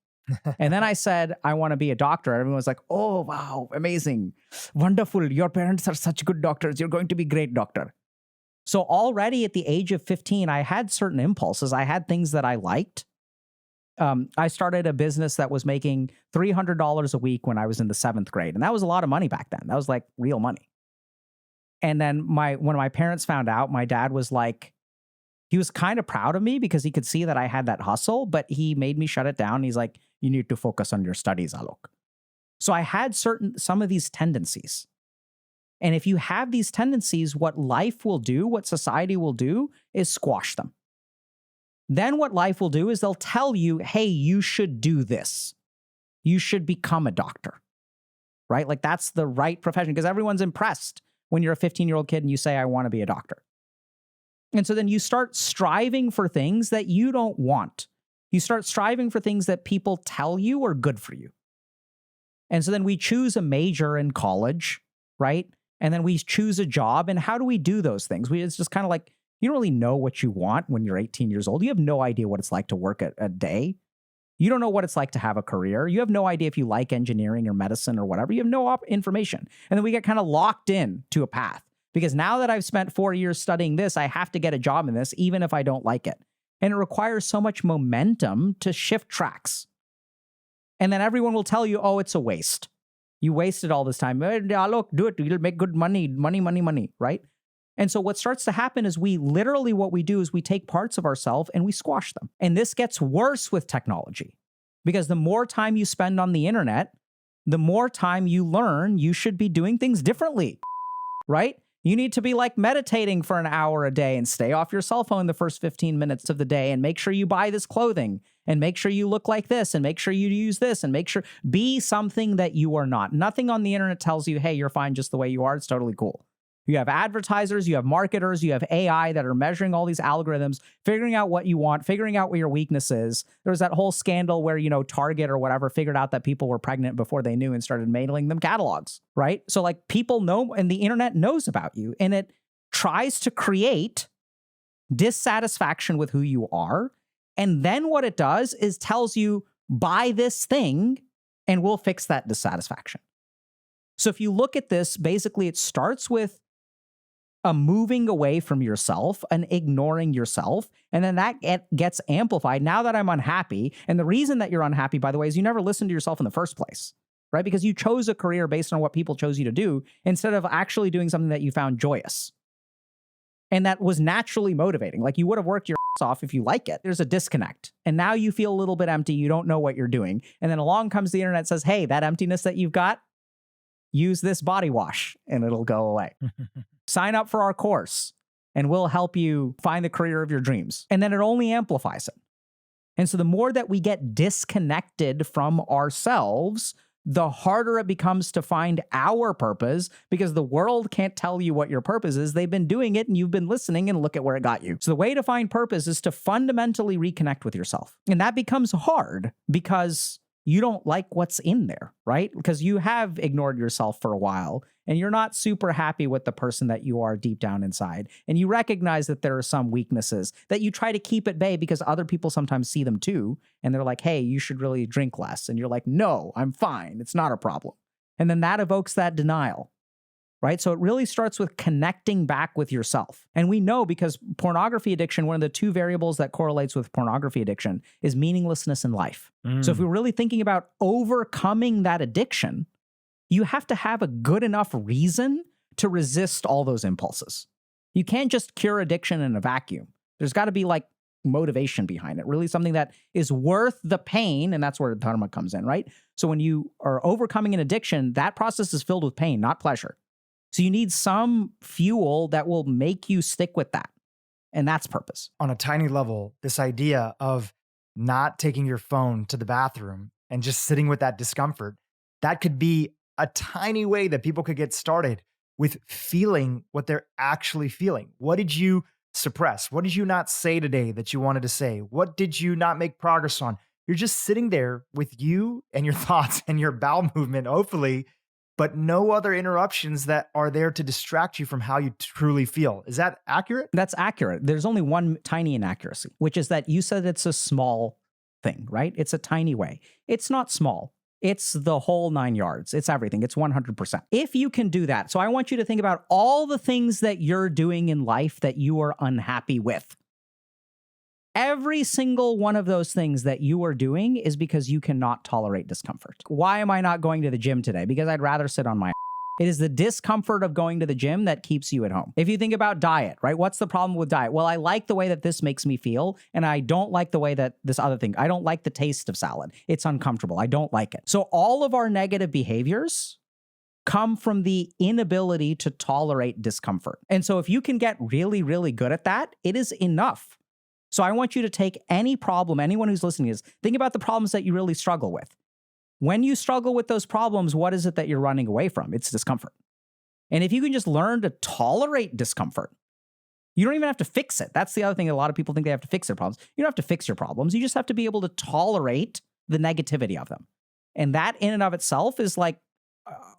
B: And then I said, I want to be a doctor. Everyone was like, oh, wow, amazing. Wonderful. Your parents are such good doctors. You're going to be a great doctor. So already at the age of 15, I had certain impulses. I had things that I liked. I started a business that was making $300 a week when I was in the 7th grade. And that was a lot of money back then. That was like real money. And then when my parents found out, my dad was like, he was kind of proud of me because he could see that I had that hustle, but he made me shut it down. He's like, you need to focus on your studies, Alok. So I had some of these tendencies. And if you have these tendencies, what life will do, what society will do is squash them. Then what life will do is they'll tell you, hey, you should do this. You should become a doctor, right? Like that's the right profession because everyone's impressed when you're a 15-year-old kid and you say, I want to be a doctor. And so then you start striving for things that you don't want. You start striving for things that people tell you are good for you. And so then we choose a major in college, right? And then we choose a job. And how do we do those things? It's just kind of like, you don't really know what you want when you're 18 years old. You have no idea what it's like to work a day. You don't know what it's like to have a career. You have no idea if you like engineering or medicine or whatever. You have no information. And then we get kind of locked in to a path because now that I've spent 4 years studying this, I have to get a job in this, even if I don't like it. And it requires so much momentum to shift tracks. And then everyone will tell you, oh, it's a waste. You wasted all this time. Look, do it. You'll make good money, right? And so what starts to happen is what we do is we take parts of ourselves and we squash them. And this gets worse with technology because the more time you spend on the internet, the more time you learn you should be doing things differently, right? You need to be like meditating for an hour a day and stay off your cell phone the first 15 minutes of the day and make sure you buy this clothing and make sure you look like this and make sure you use this and be something that you are not. Nothing on the internet tells you, hey, you're fine just the way you are. It's totally cool. You have advertisers, you have marketers, you have AI that are measuring all these algorithms, figuring out what you want, figuring out what your weakness is. There was that whole scandal where, Target or whatever figured out that people were pregnant before they knew and started mailing them catalogs, right? So like people know and the internet knows about you and it tries to create dissatisfaction with who you are. And then what it does is tells you, buy this thing and we'll fix that dissatisfaction. So if you look at this, basically it starts with a moving away from yourself and ignoring yourself. And then that gets amplified. Now that I'm unhappy, and the reason that you're unhappy, by the way, is you never listened to yourself in the first place, right? Because you chose a career based on what people chose you to do instead of actually doing something that you found joyous. And that was naturally motivating. Like you would have worked your ass off if you like it. There's a disconnect. And now you feel a little bit empty. You don't know what you're doing. And then along comes the internet says, hey, that emptiness that you've got, use this body wash and it'll go away. Sign up for our course and we'll help you find the career of your dreams. And then it only amplifies it. And so the more that we get disconnected from ourselves, the harder it becomes to find our purpose because the world can't tell you what your purpose is. They've been doing it and you've been listening and look at where it got you. So the way to find purpose is to fundamentally reconnect with yourself. And that becomes hard because you don't like what's in there, right? Because you have ignored yourself for a while and you're not super happy with the person that you are deep down inside. And you recognize that there are some weaknesses that you try to keep at bay because other people sometimes see them too. And they're like, hey, you should really drink less. And you're like, no, I'm fine. It's not a problem. And then that evokes that denial, right? So it really starts with connecting back with yourself. And we know because pornography addiction, one of the 2 variables that correlates with pornography addiction is meaninglessness in life. So if we're really thinking about overcoming that addiction, you have to have a good enough reason to resist all those impulses. You can't just cure addiction in a vacuum. There's got to be like motivation behind it, really something that is worth the pain. And that's where dharma comes in, right? So when you are overcoming an addiction, that process is filled with pain, not pleasure. So you need some fuel that will make you stick with that. And that's purpose.
A: On a tiny level, this idea of not taking your phone to the bathroom and just sitting with that discomfort, that could be a tiny way that people could get started with feeling what they're actually feeling. What did you suppress? What did you not say today that you wanted to say? What did you not make progress on? You're just sitting there with you and your thoughts and your bowel movement, hopefully, but no other interruptions that are there to distract you from how you truly feel. Is that accurate?
B: That's accurate. There's only one tiny inaccuracy, which is that you said it's a small thing, right? It's a tiny way. It's not small. It's the whole 9 yards. It's everything. It's 100%. If you can do that, so I want you to think about all the things that you're doing in life that you are unhappy with. Every single one of those things that you are doing is because you cannot tolerate discomfort. Why am I not going to the gym today? Because I'd rather sit on my It is the discomfort of going to the gym that keeps you at home. If you think about diet, right? What's the problem with diet? Well, I like the way that this makes me feel, and I don't like the way that this other thing, I don't like the taste of salad. It's uncomfortable. I don't like it. So all of our negative behaviors come from the inability to tolerate discomfort. And so if you can get really, really good at that, it is enough. So I want you to take any problem, anyone who's listening is, think about the problems that you really struggle with. When you struggle with those problems, what is it that you're running away from? It's discomfort. And if you can just learn to tolerate discomfort, you don't even have to fix it. That's the other thing. A lot of people think they have to fix their problems. You don't have to fix your problems. You just have to be able to tolerate the negativity of them. And that in and of itself is like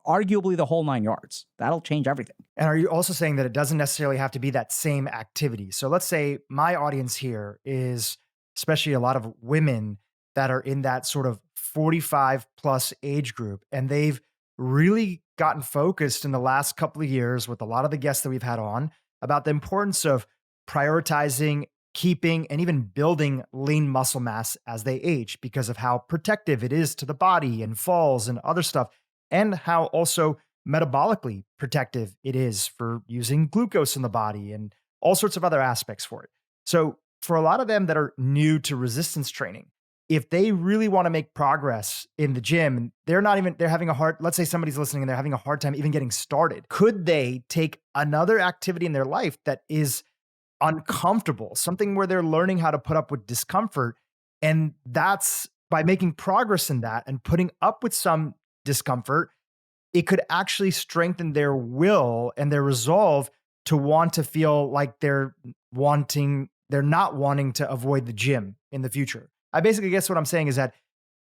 B: arguably the whole 9 yards. That'll change everything.
A: And are you also saying that it doesn't necessarily have to be that same activity? So let's say my audience here is especially a lot of women that are in that sort of 45 plus age group, and they've really gotten focused in the last couple of years with a lot of the guests that we've had on about the importance of prioritizing, keeping, and even building lean muscle mass as they age because of how protective it is to the body and falls and other stuff, and how also metabolically protective it is for using glucose in the body and all sorts of other aspects for it. So for a lot of them that are new to resistance training, if they really want to make progress in the gym, they're having a hard, let's say somebody's listening and they're having a hard time even getting started. Could they take another activity in their life that is uncomfortable, something where they're learning how to put up with discomfort? And that's by making progress in that and putting up with some discomfort, it could actually strengthen their will and their resolve to want to feel like they're not wanting to avoid the gym in the future. I basically guess what I'm saying is that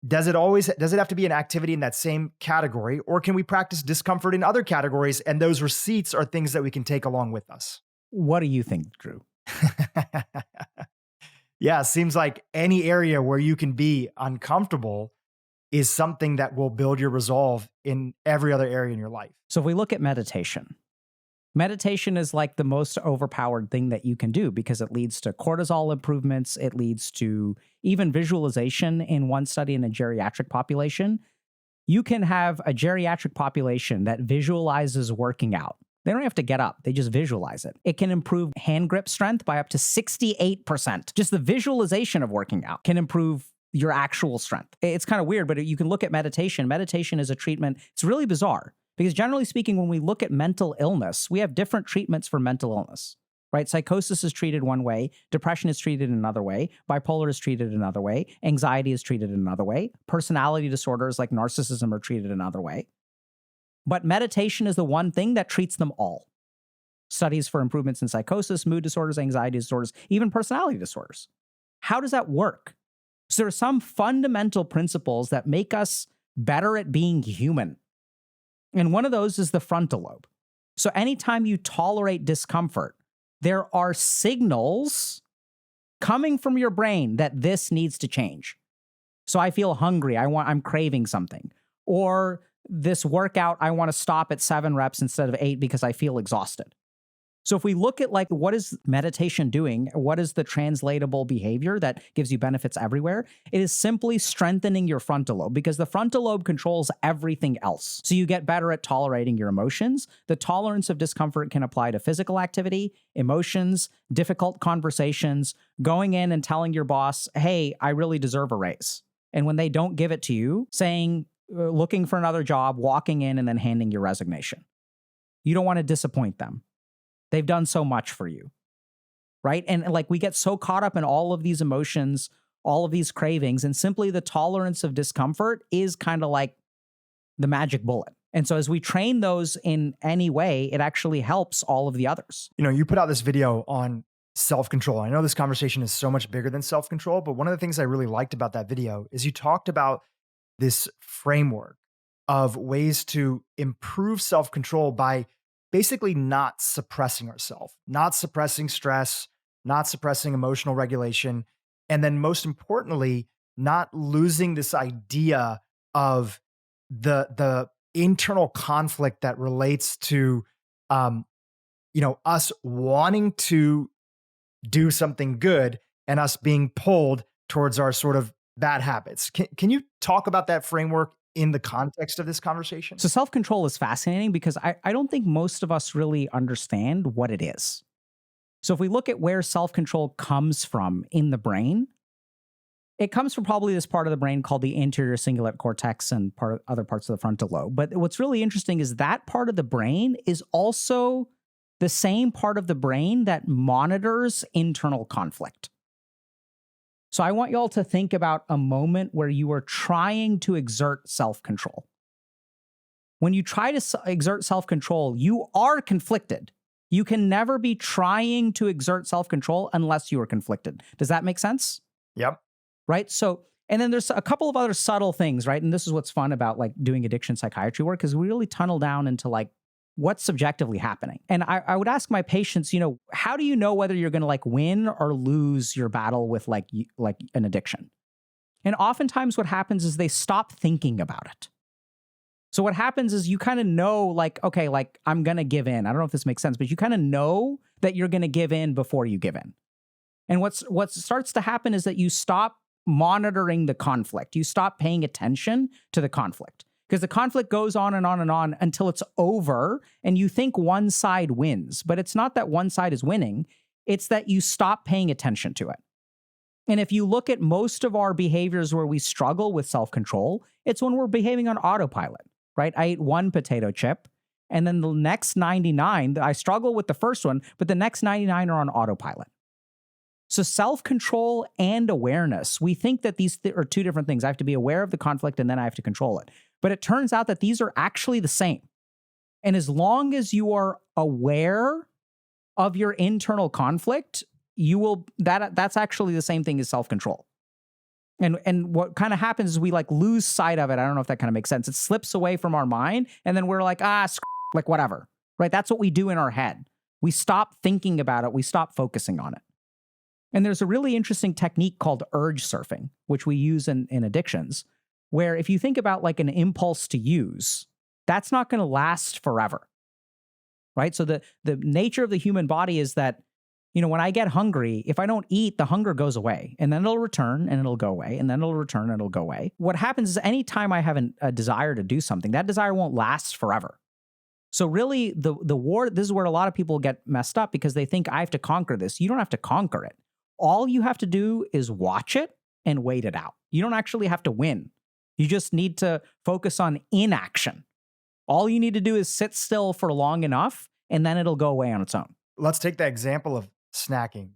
A: does it have to be an activity in that same category, or can we practice discomfort in other categories and those receipts are things that we can take along with us?
B: What do you think, Dhru?
A: Yeah, it seems like any area where you can be uncomfortable is something that will build your resolve in every other area in your life.
B: So if we look at meditation, meditation is like the most overpowered thing that you can do because it leads to cortisol improvements. It leads to even visualization. In one study in a geriatric population, you can have a geriatric population that visualizes working out. They don't have to get up. They just visualize it. It can improve hand grip strength by up to 68%. Just the visualization of working out can improve your actual strength. It's kind of weird, but you can look at meditation. Meditation is a treatment. It's really bizarre because generally speaking, when we look at mental illness, we have different treatments for mental illness, right? Psychosis is treated one way. Depression is treated another way. Bipolar is treated another way. Anxiety is treated another way. Personality disorders like narcissism are treated another way. But meditation is the one thing that treats them all. Studies for improvements in psychosis, mood disorders, anxiety disorders, even personality disorders. How does that work? So there are some fundamental principles that make us better at being human. And one of those is the frontal lobe. So anytime you tolerate discomfort, there are signals coming from your brain that this needs to change. So I feel hungry. I'm craving something. Or this workout, I want to stop at 7 reps instead of 8 because I feel exhausted. So if we look at like, what is meditation doing? What is the translatable behavior that gives you benefits everywhere? It is simply strengthening your frontal lobe because the frontal lobe controls everything else. So you get better at tolerating your emotions. The tolerance of discomfort can apply to physical activity, emotions, difficult conversations, going in and telling your boss, hey, I really deserve a raise. And when they don't give it to you, saying, looking for another job, walking in and then handing your resignation. You don't want to disappoint them. They've done so much for you, right? And like we get so caught up in all of these emotions, all of these cravings, and simply the tolerance of discomfort is kind of like the magic bullet. And so as we train those in any way, it actually helps all of the others.
A: You know, you put out this video on self-control. I know this conversation is so much bigger than self-control, but one of the things I really liked about that video is you talked about this framework of ways to improve self-control by basically not suppressing ourselves, not suppressing stress, not suppressing emotional regulation, and then most importantly, not losing this idea of the internal conflict that relates to us wanting to do something good and us being pulled towards our sort of bad habits. Can you talk about that framework in the context of this conversation?
B: So self-control is fascinating because I don't think most of us really understand what it is. So if we look at where self-control comes from in the brain, it comes from probably this part of the brain called the anterior cingulate cortex and other parts of the frontal lobe. But what's really interesting is that part of the brain is also the same part of the brain that monitors internal conflict. So I want y'all to think about a moment where you are trying to exert self-control. When you try to exert self-control, you are conflicted. You can never be trying to exert self-control unless you are conflicted. Does that make sense?
A: Yep.
B: Right? So, and then there's a couple of other subtle things, right? And this is what's fun about like doing addiction psychiatry work, because we really tunnel down into like what's subjectively happening. And I would ask my patients, how do you know whether you're going to like win or lose your battle with like an addiction? And oftentimes what happens is they stop thinking about it. So what happens is you kind of know like, okay, like I'm going to give in. I don't know if this makes sense, but you kind of know that you're going to give in before you give in. And what starts to happen is that you stop monitoring the conflict. You stop paying attention to the conflict because the conflict goes on and on and on until it's over and you think one side wins, but it's not that one side is winning. It's that you stop paying attention to it. And if you look at most of our behaviors where we struggle with self-control, it's when we're behaving on autopilot, right? I ate one potato chip and then the next 99, I struggle with the first one, but the next 99 are on autopilot. So self-control and awareness, we think that these are two different things. I have to be aware of the conflict and then I have to control it. But it turns out that these are actually the same. And as long as you are aware of your internal conflict, that's actually the same thing as self-control. And what kind of happens is we like lose sight of it. I don't know if that kind of makes sense. It slips away from our mind and then we're like, like whatever, right? That's what we do in our head. We stop thinking about it. We stop focusing on it. And there's a really interesting technique called urge surfing, which we use in addictions, where if you think about like an impulse to use, that's not going to last forever, right? So the nature of the human body is that, when I get hungry, if I don't eat, the hunger goes away and then it'll return and it'll go away and then it'll return and it'll go away. What happens is anytime I have a desire to do something, that desire won't last forever. So really the war, this is where a lot of people get messed up because they think I have to conquer this. You don't have to conquer it. All you have to do is watch it and wait it out. You don't actually have to win. You just need to focus on inaction. All you need to do is sit still for long enough and then it'll go away on its own.
A: Let's take the example of snacking.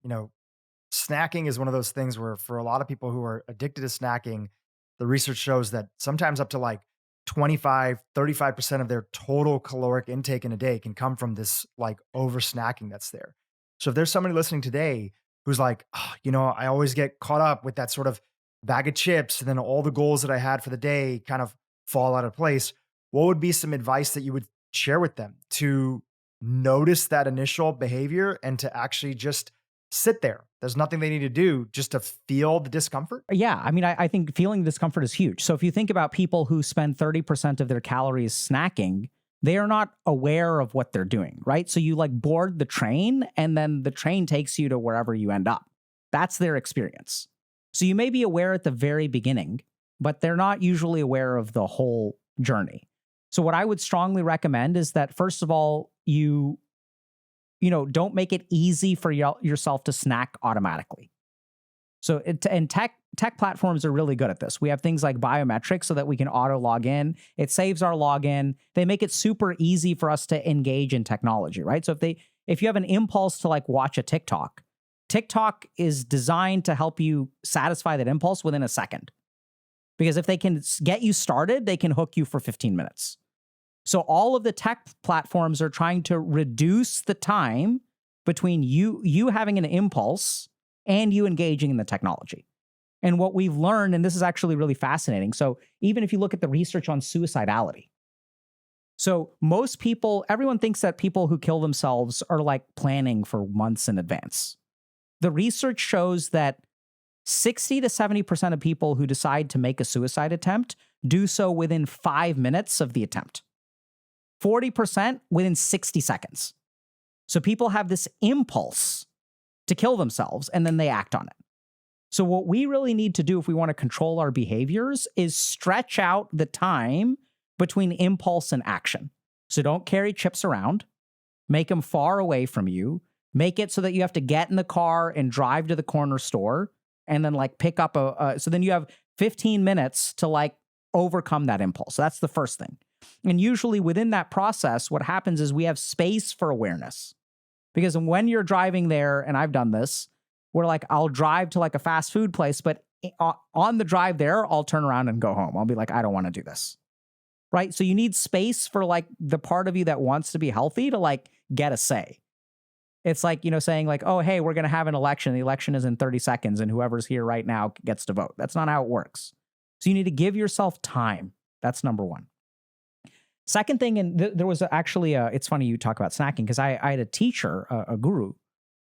A: Snacking is one of those things where for a lot of people who are addicted to snacking, the research shows that sometimes up to like 25, 35% of their total caloric intake in a day can come from this like over snacking that's there. So if there's somebody listening today who's like, I always get caught up with that sort of bag of chips and then all the goals that I had for the day kind of fall out of place, what would be some advice that you would share with them to notice that initial behavior and to actually just sit there? There's nothing they need to do just to feel the discomfort.
B: Yeah. I mean, I think feeling discomfort is huge. So if you think about people who spend 30% of their calories snacking, they are not aware of what they're doing, right? So you like board the train and then the train takes you to wherever you end up. That's their experience. So you may be aware at the very beginning, but they're not usually aware of the whole journey. So what I would strongly recommend is that first of all, you don't make it easy for yourself to snack automatically. So tech platforms are really good at this. We have things like biometrics so that we can auto log in. It saves our login. They make it super easy for us to engage in technology, right? So if you have an impulse to like watch a TikTok is designed to help you satisfy that impulse within a second. Because if they can get you started, they can hook you for 15 minutes. So all of the tech platforms are trying to reduce the time between you having an impulse and you engaging in the technology. And what we've learned, and this is actually really fascinating. So even if you look at the research on suicidality, so everyone thinks that people who kill themselves are like planning for months in advance. The research shows that 60 to 70% of people who decide to make a suicide attempt do so within 5 minutes of the attempt. 40% within 60 seconds. So people have this impulse to kill themselves and then they act on it. So what we really need to do if we want to control our behaviors is stretch out the time between impulse and action. So don't carry chips around, make them far away from you, make it so that you have to get in the car and drive to the corner store and then like pick up so then you have 15 minutes to like overcome that impulse. So that's the first thing. And usually within that process, what happens is we have space for awareness. Because when you're driving there, and I've done this, where like I'll drive to like a fast food place, but on the drive there, I'll turn around and go home. I'll be like, I don't want to do this. Right? So you need space for like the part of you that wants to be healthy to like get a say. It's like, saying like, oh, hey, we're going to have an election. The election is in 30 seconds and whoever's here right now gets to vote. That's not how it works. So you need to give yourself time. That's number one. Second thing, and there was actually, it's funny you talk about snacking because I had a teacher, a guru,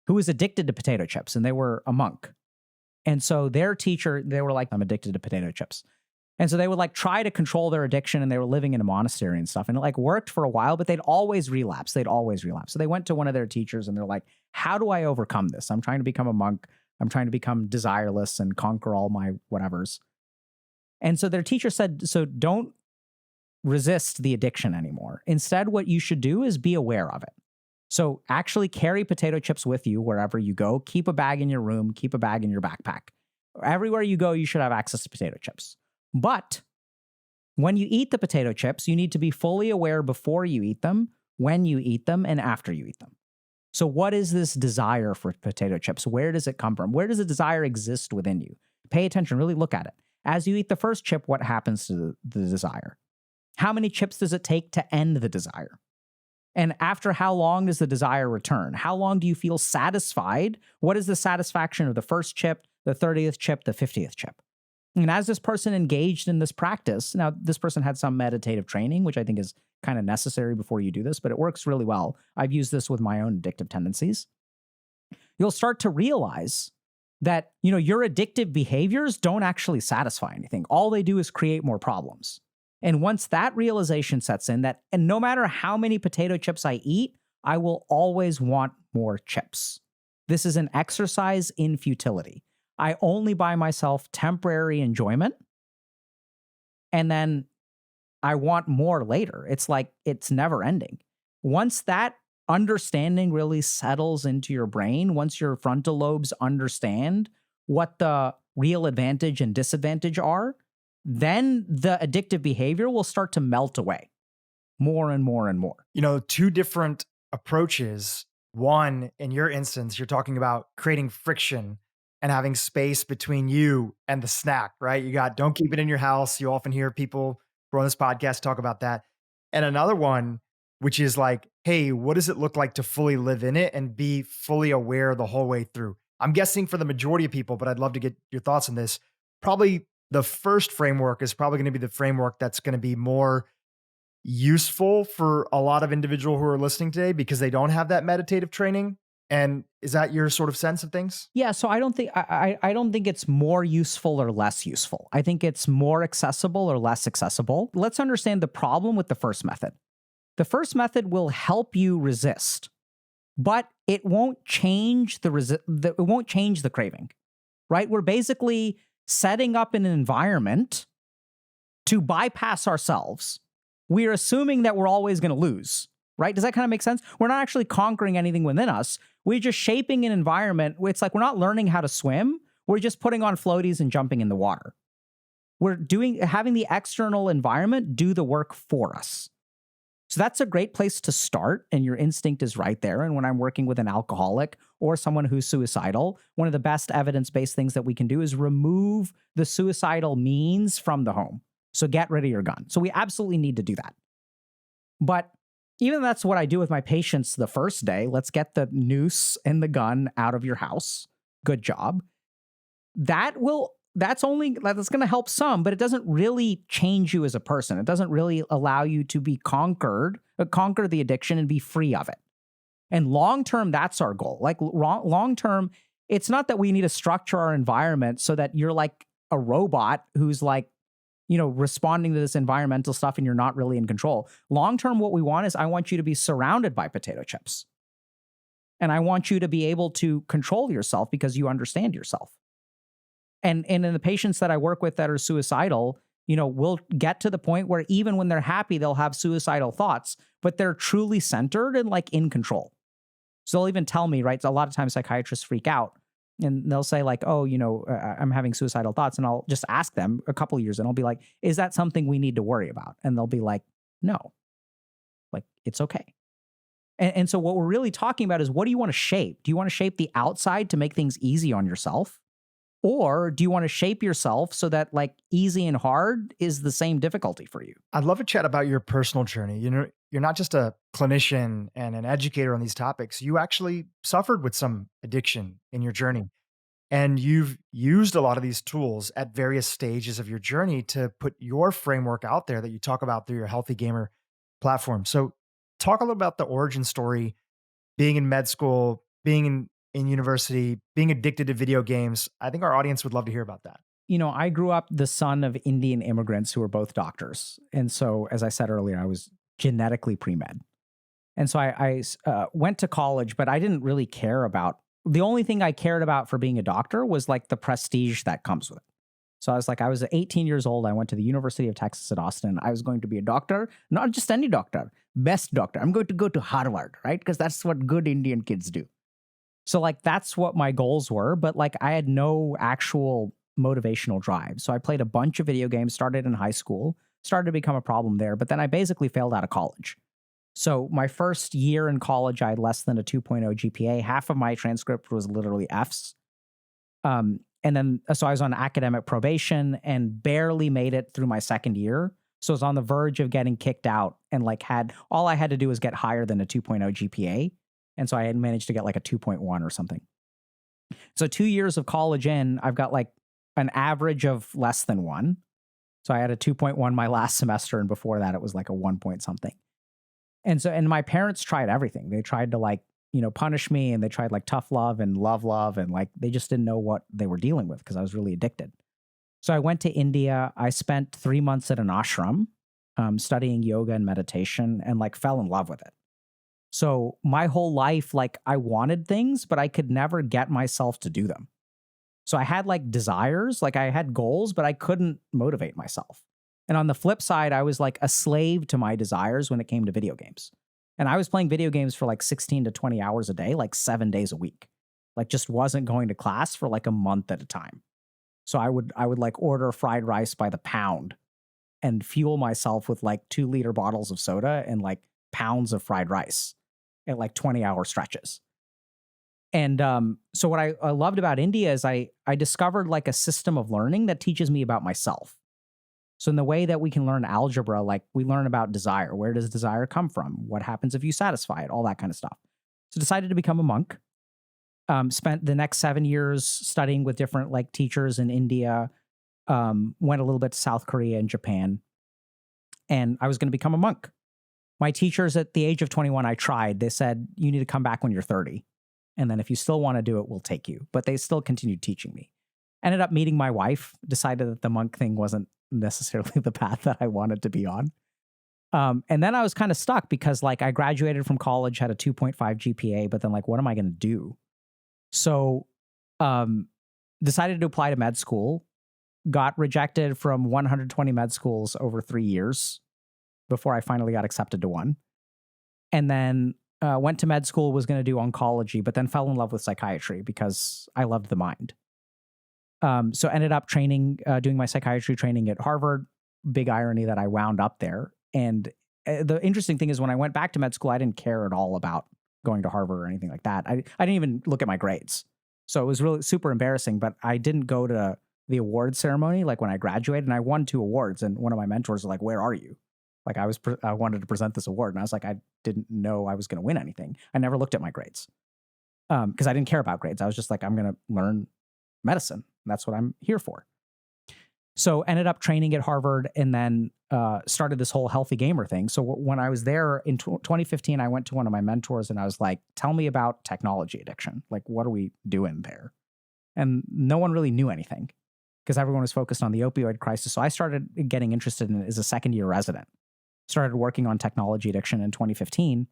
B: who was addicted to potato chips, and they were a monk. And so their teacher, they were like, I'm addicted to potato chips. And so they would like try to control their addiction, and they were living in a monastery and stuff. And it like worked for a while, but they'd always relapse. So they went to one of their teachers and they're like, how do I overcome this? I'm trying to become a monk. I'm trying to become desireless and conquer all my whatevers. And so their teacher said, so don't resist the addiction anymore. Instead, what you should do is be aware of it. So actually carry potato chips with you wherever you go. Keep a bag in your room. Keep a bag in your backpack. Everywhere you go, you should have access to potato chips. But when you eat the potato chips, you need to be fully aware before you eat them, when you eat them, and after you eat them. So what is this desire for potato chips? Where does it come from? Where does the desire exist within you? Pay attention, really look at it. As you eat the first chip, what happens to the desire? How many chips does it take to end the desire? And after how long does the desire return? How long do you feel satisfied? What is the satisfaction of the first chip, the 30th chip, the 50th chip? And as this person engaged in this practice, now this person had some meditative training, which I think is kind of necessary before you do this, but it works really well. I've used this with my own addictive tendencies. You'll start to realize that, your addictive behaviors don't actually satisfy anything. All they do is create more problems. And once that realization sets in, and no matter how many potato chips I eat, I will always want more chips. This is an exercise in futility. I only buy myself temporary enjoyment, and then I want more later. It's like it's never ending. Once that understanding really settles into your brain, once your frontal lobes understand what the real advantage and disadvantage are, then the addictive behavior will start to melt away more and more and more.
A: Two different approaches. One, in your instance, you're talking about creating friction and having space between you and the snack, right? Don't keep it in your house. You often hear people who are on this podcast talk about that. And another one, which is like, hey, what does it look like to fully live in it and be fully aware the whole way through? I'm guessing for the majority of people, but I'd love to get your thoughts on this. Probably the first framework is probably going to be the framework that's going to be more useful for a lot of individuals who are listening today because they don't have that meditative training. And is that your sort of sense of things?
B: Yeah, so I don't think I don't think it's more useful or less useful. I think it's more accessible or less accessible. Let's understand the problem with the first method. The first method will help you resist, but it won't change it won't change the craving. Right? We're basically setting up an environment to bypass ourselves. We're assuming that we're always going to lose. Right? Does that kind of make sense? We're not actually conquering anything within us. We're just shaping an environment. It's like we're not learning how to swim. We're just putting on floaties and jumping in the water. We're having the external environment do the work for us. So that's a great place to start, and your instinct is right there. And when I'm working with an alcoholic or someone who's suicidal, one of the best evidence-based things that we can do is remove the suicidal means from the home. So get rid of your gun. So we absolutely need to do that. But even that's what I do with my patients the first day. Let's get the noose and the gun out of your house. Good job. That's going to help some, but it doesn't really change you as a person. It doesn't really allow you to be conquer the addiction and be free of it. And long-term, that's our goal. Like long-term, it's not that we need to structure our environment so that you're like a robot who's like, responding to this environmental stuff and you're not really in control. Long-term, what we want is I want you to be surrounded by potato chips. And I want you to be able to control yourself because you understand yourself. And in the patients that I work with that are suicidal, we'll get to the point where even when they're happy, they'll have suicidal thoughts, but they're truly centered and like in control. So they'll even tell me, right? So a lot of times psychiatrists freak out and they'll say like, oh, I'm having suicidal thoughts. And I'll just ask them a couple of years and I'll be like, is that something we need to worry about? And they'll be like, no, like it's okay. And so what we're really talking about is, what do you want to shape? Do you want to shape the outside to make things easy on yourself? Or do you want to shape yourself so that like easy and hard is the same difficulty for you?
A: I'd love to chat about your personal journey. You're not just a clinician and an educator on these topics. You actually suffered with some addiction in your journey. And you've used a lot of these tools at various stages of your journey to put your framework out there that you talk about through your Healthy Gamer platform. So talk a little about the origin story, being in med school, being in university, being addicted to video games. I think our audience would love to hear about that.
B: I grew up the son of Indian immigrants who were both doctors. And so, as I said earlier, I was genetically pre-med. And so I went to college, but I didn't really care about, the only thing I cared about for being a doctor was like the prestige that comes with it. So I was 18 years old. I went to the University of Texas at Austin. I was going to be a doctor, not just any doctor, best doctor. I'm going to go to Harvard, right? Because that's what good Indian kids do. So like, that's what my goals were. But like, I had no actual motivational drive. So I played a bunch of video games, started in high school, started to become a problem there. But then I basically failed out of college. So my first year in college, I had less than a 2.0 GPA. Half of my transcript was literally Fs. And then, so I was on academic probation and barely made it through my second year. So I was on the verge of getting kicked out and like all I had to do was get higher than a 2.0 GPA. And so I had managed to get like a 2.1 or something. So 2 years of college in, I've got like an average of less than 1. So I had a 2.1 my last semester. And before that, it was like a 1 point something. And my parents tried everything. They tried to like, punish me, and they tried like tough love and love. And like, they just didn't know what they were dealing with because I was really addicted. So I went to India. I spent 3 months at an ashram, studying yoga and meditation, and like fell in love with it. So my whole life, like I wanted things, but I could never get myself to do them. So I had like desires, like I had goals, but I couldn't motivate myself. And on the flip side, I was like a slave to my desires when it came to video games. And I was playing video games for like 16 to 20 hours a day, like 7 days a week. Like just wasn't going to class for like a month at a time. So I would like order fried rice by the pound and fuel myself with like 2-liter bottles of soda and like pounds of fried rice at like 20-hour stretches. And so what I loved about India is I discovered like a system of learning that teaches me about myself. So in the way that we can learn algebra, like we learn about desire. Where does desire come from? What happens if you satisfy it? All that kind of stuff. So decided to become a monk. Spent the next 7 years studying with different like teachers in India. Went a little bit to South Korea and Japan. And I was going to become a monk. My teachers at the age of 21, I tried. They said, you need to come back when you're 30. And then if you still want to do it, we'll take you. But they still continued teaching me. Ended up meeting my wife, decided that the monk thing wasn't necessarily the path that I wanted to be on. And then I was kind of stuck because like I graduated from college, had a 2.5 GPA, but then like, what am I going to do? So decided to apply to med school, got rejected from 120 med schools over 3 years before I finally got accepted to one. And then went to med school, was going to do oncology, but then fell in love with psychiatry because I loved the mind. So ended up training, doing my psychiatry training at Harvard. Big irony that I wound up there. And the interesting thing is when I went back to med school, I didn't care at all about going to Harvard or anything like that. I didn't even look at my grades. So it was really super embarrassing, but I didn't go to the award ceremony like when I graduated, and I won 2 awards. And one of my mentors was like, where are you? Like I wanted to present this award. And I was like, I didn't know I was going to win anything. I never looked at my grades because I didn't care about grades. I was just like, I'm going to learn medicine. That's what I'm here for. So ended up training at Harvard and then started this whole healthy gamer thing. So when I was there in 2015, I went to one of my mentors and I was like, tell me about technology addiction. Like, what are we doing there? And no one really knew anything because everyone was focused on the opioid crisis. So I started getting interested in it as a second-year resident. Started working on technology addiction in 2015.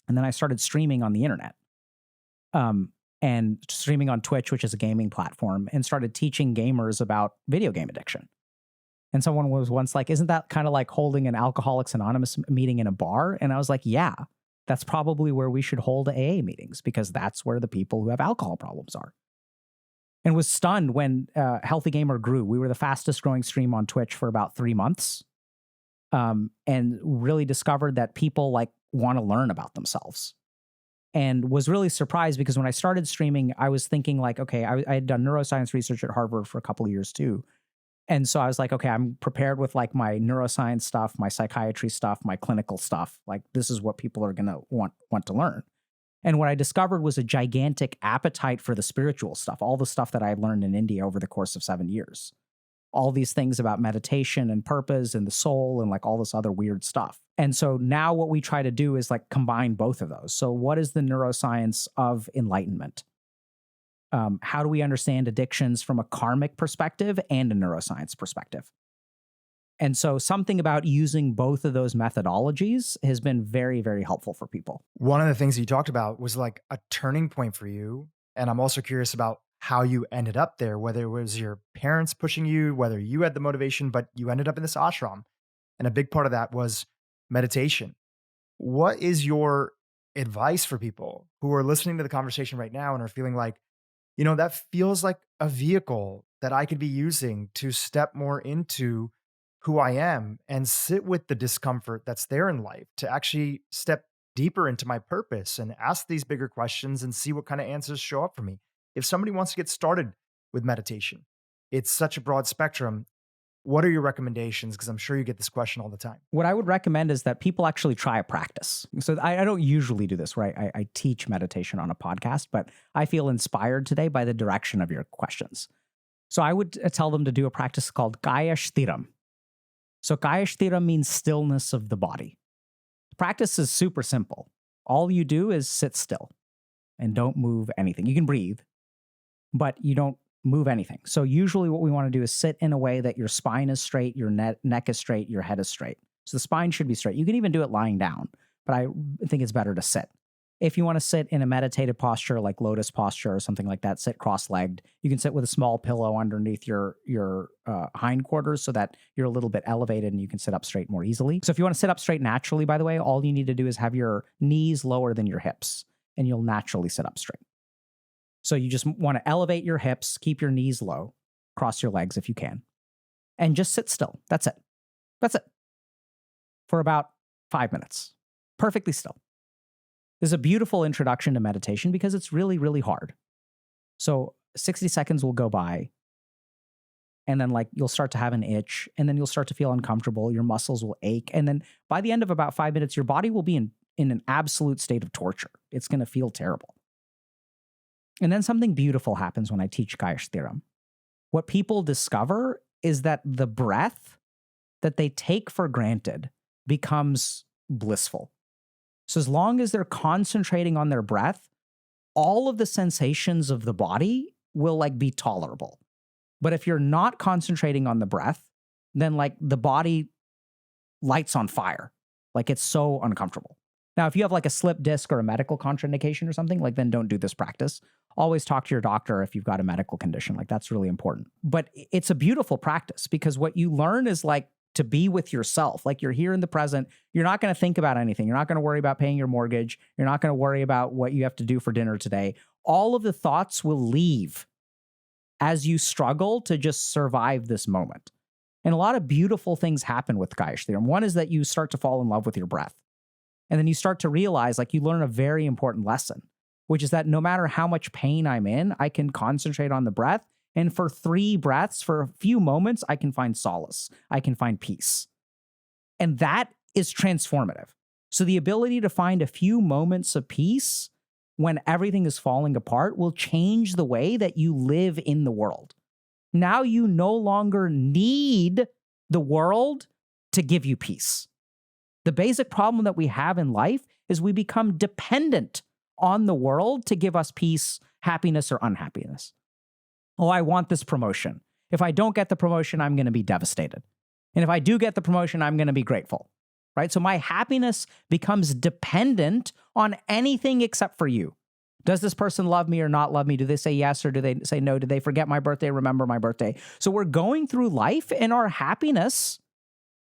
B: And then I started streaming on the internet. and streaming on Twitch, which is a gaming platform, and started teaching gamers about video game addiction. And someone was once like, isn't that kind of like holding an Alcoholics Anonymous meeting in a bar? And I was like, yeah, that's probably where we should hold AA meetings, because that's where the people who have alcohol problems are. And was stunned when Healthy Gamer grew. We were the fastest growing stream on Twitch for about 3 months, and really discovered that people like want to learn about themselves. And was really surprised because when I started streaming, I was thinking like, okay, I had done neuroscience research at Harvard for a couple of years too. And so I was like, okay, I'm prepared with like my neuroscience stuff, my psychiatry stuff, my clinical stuff. Like this is what people are going to want to learn. And what I discovered was a gigantic appetite for the spiritual stuff, all the stuff that I had learned in India over the course of 7 years. All these things about meditation and purpose and the soul and like all this other weird stuff. And so now what we try to do is like combine both of those. So what is the neuroscience of enlightenment? How do we understand addictions from a karmic perspective and a neuroscience perspective? And so something about using both of those methodologies has been very, very helpful for people.
A: One of the things you talked about was like a turning point for you. And I'm also curious about how you ended up there, whether it was your parents pushing you, whether you had the motivation, but you ended up in this ashram. And a big part of that was meditation. What is your advice for people who are listening to the conversation right now and are feeling like, you know, that feels like a vehicle that I could be using to step more into who I am and sit with the discomfort that's there in life, to actually step deeper into my purpose and ask these bigger questions and see what kind of answers show up for me? If somebody wants to get started with meditation, it's such a broad spectrum. What are your recommendations? Because I'm sure you get this question all the time.
B: What I would recommend is that people actually try a practice. So I don't usually do this, right? I teach meditation on a podcast, but I feel inspired today by the direction of your questions. So I would tell them to do a practice called Kaya Sthiram. So Kaya Sthiram means stillness of the body. The practice is super simple. All you do is sit still and don't move anything. You can breathe, but you don't move anything. So usually what we want to do is sit in a way that your spine is straight, your neck is straight, your head is straight. So the spine should be straight. You can even do it lying down, but I think it's better to sit. If you want to sit in a meditative posture like lotus posture or something like that, sit cross-legged. You can sit with a small pillow underneath your hindquarters so that you're a little bit elevated and you can sit up straight more easily. So if you want to sit up straight naturally, by the way, all you need to do is have your knees lower than your hips and you'll naturally sit up straight. So you just want to elevate your hips, keep your knees low, cross your legs if you can, and just sit still. That's it. That's it. For about 5 minutes. Perfectly still. This is a beautiful introduction to meditation because it's really, really hard. So 60 seconds will go by, and then like you'll start to have an itch, and then you'll start to feel uncomfortable. Your muscles will ache. And then by the end of about 5 minutes, your body will be in an absolute state of torture. It's going to feel terrible. And then something beautiful happens when I teach Kaya Sthiram. What people discover is that the breath that they take for granted becomes blissful. So as long as they're concentrating on their breath, all of the sensations of the body will like be tolerable. But if you're not concentrating on the breath, then like the body lights on fire. Like it's so uncomfortable. Now, if you have like a slip disc or a medical contraindication or something, like then don't do this practice. Always talk to your doctor if you've got a medical condition. Like that's really important. But it's a beautiful practice because what you learn is like to be with yourself. Like you're here in the present. You're not going to think about anything. You're not going to worry about paying your mortgage. You're not going to worry about what you have to do for dinner today. All of the thoughts will leave as you struggle to just survive this moment. And a lot of beautiful things happen with Kaya Sthiram. One is that you start to fall in love with your breath. And then you start to realize, like, you learn a very important lesson, which is that no matter how much pain I'm in, I can concentrate on the breath. And for 3 breaths, for a few moments, I can find solace. I can find peace. And that is transformative. So the ability to find a few moments of peace when everything is falling apart will change the way that you live in the world. Now you no longer need the world to give you peace. The basic problem that we have in life is we become dependent on the world to give us peace, happiness, or unhappiness. Oh, I want this promotion. If I don't get the promotion, I'm going to be devastated. And if I do get the promotion, I'm going to be grateful, right? So my happiness becomes dependent on anything except for you. Does this person love me or not love me? Do they say yes or do they say no? Do they forget my birthday, remember my birthday? So we're going through life and our happiness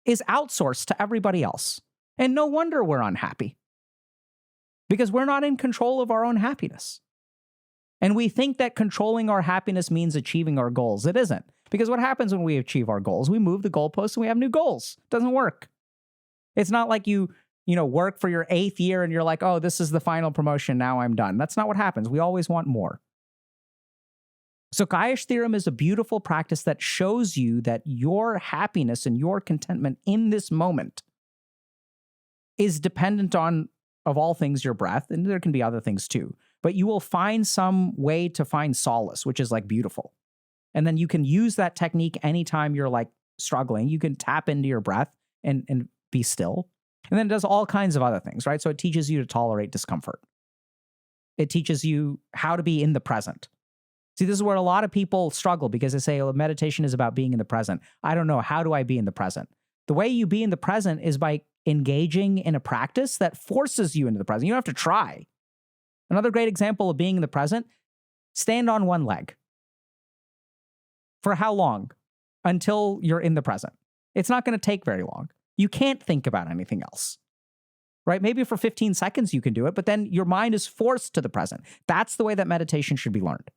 B: is outsourced to everybody else. And no wonder we're unhappy because we're not in control of our own happiness. And we think that controlling our happiness means achieving our goals. It isn't. Because what happens when we achieve our goals? We move the goalposts and we have new goals. It doesn't work. It's not like you work for your 8th year and you're like, oh, this is the final promotion. Now I'm done. That's not what happens. We always want more. So Kayesh theorem is a beautiful practice that shows you that your happiness and your contentment in this moment is dependent on, of all things, your breath. And there can be other things too. But you will find some way to find solace, which is like beautiful. And then you can use that technique anytime you're like struggling. You can tap into your breath and be still. And then it does all kinds of other things, right? So it teaches you to tolerate discomfort. It teaches you how to be in the present. See, this is where a lot of people struggle because they say, oh, meditation is about being in the present. I don't know. How do I be in the present? The way you be in the present is by engaging in a practice that forces you into the present. You don't have to try. Another great example of being in the present, stand on one leg. For how long? Until you're in the present. It's not going to take very long. You can't think about anything else, right? Maybe for 15 seconds you can do it, but then your mind is forced to the present. That's the way that meditation should be learned.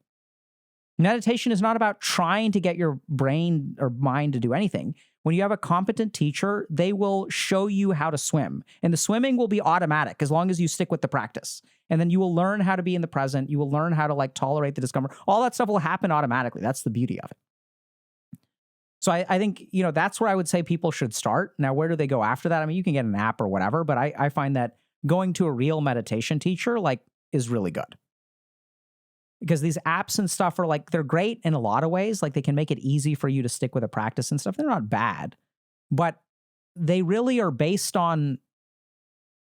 B: Meditation is not about trying to get your brain or mind to do anything. When you have a competent teacher, they will show you how to swim. And the swimming will be automatic as long as you stick with the practice. And then you will learn how to be in the present. You will learn how to like tolerate the discomfort. All that stuff will happen automatically. That's the beauty of it. So I think, that's where I would say people should start. Now, where do they go after that? I mean, you can get an app or whatever, but I find that going to a real meditation teacher is really good. Because these apps and stuff are they're great in a lot of ways. Like they can make it easy for you to stick with a practice and stuff. They're not bad, but they really are based on,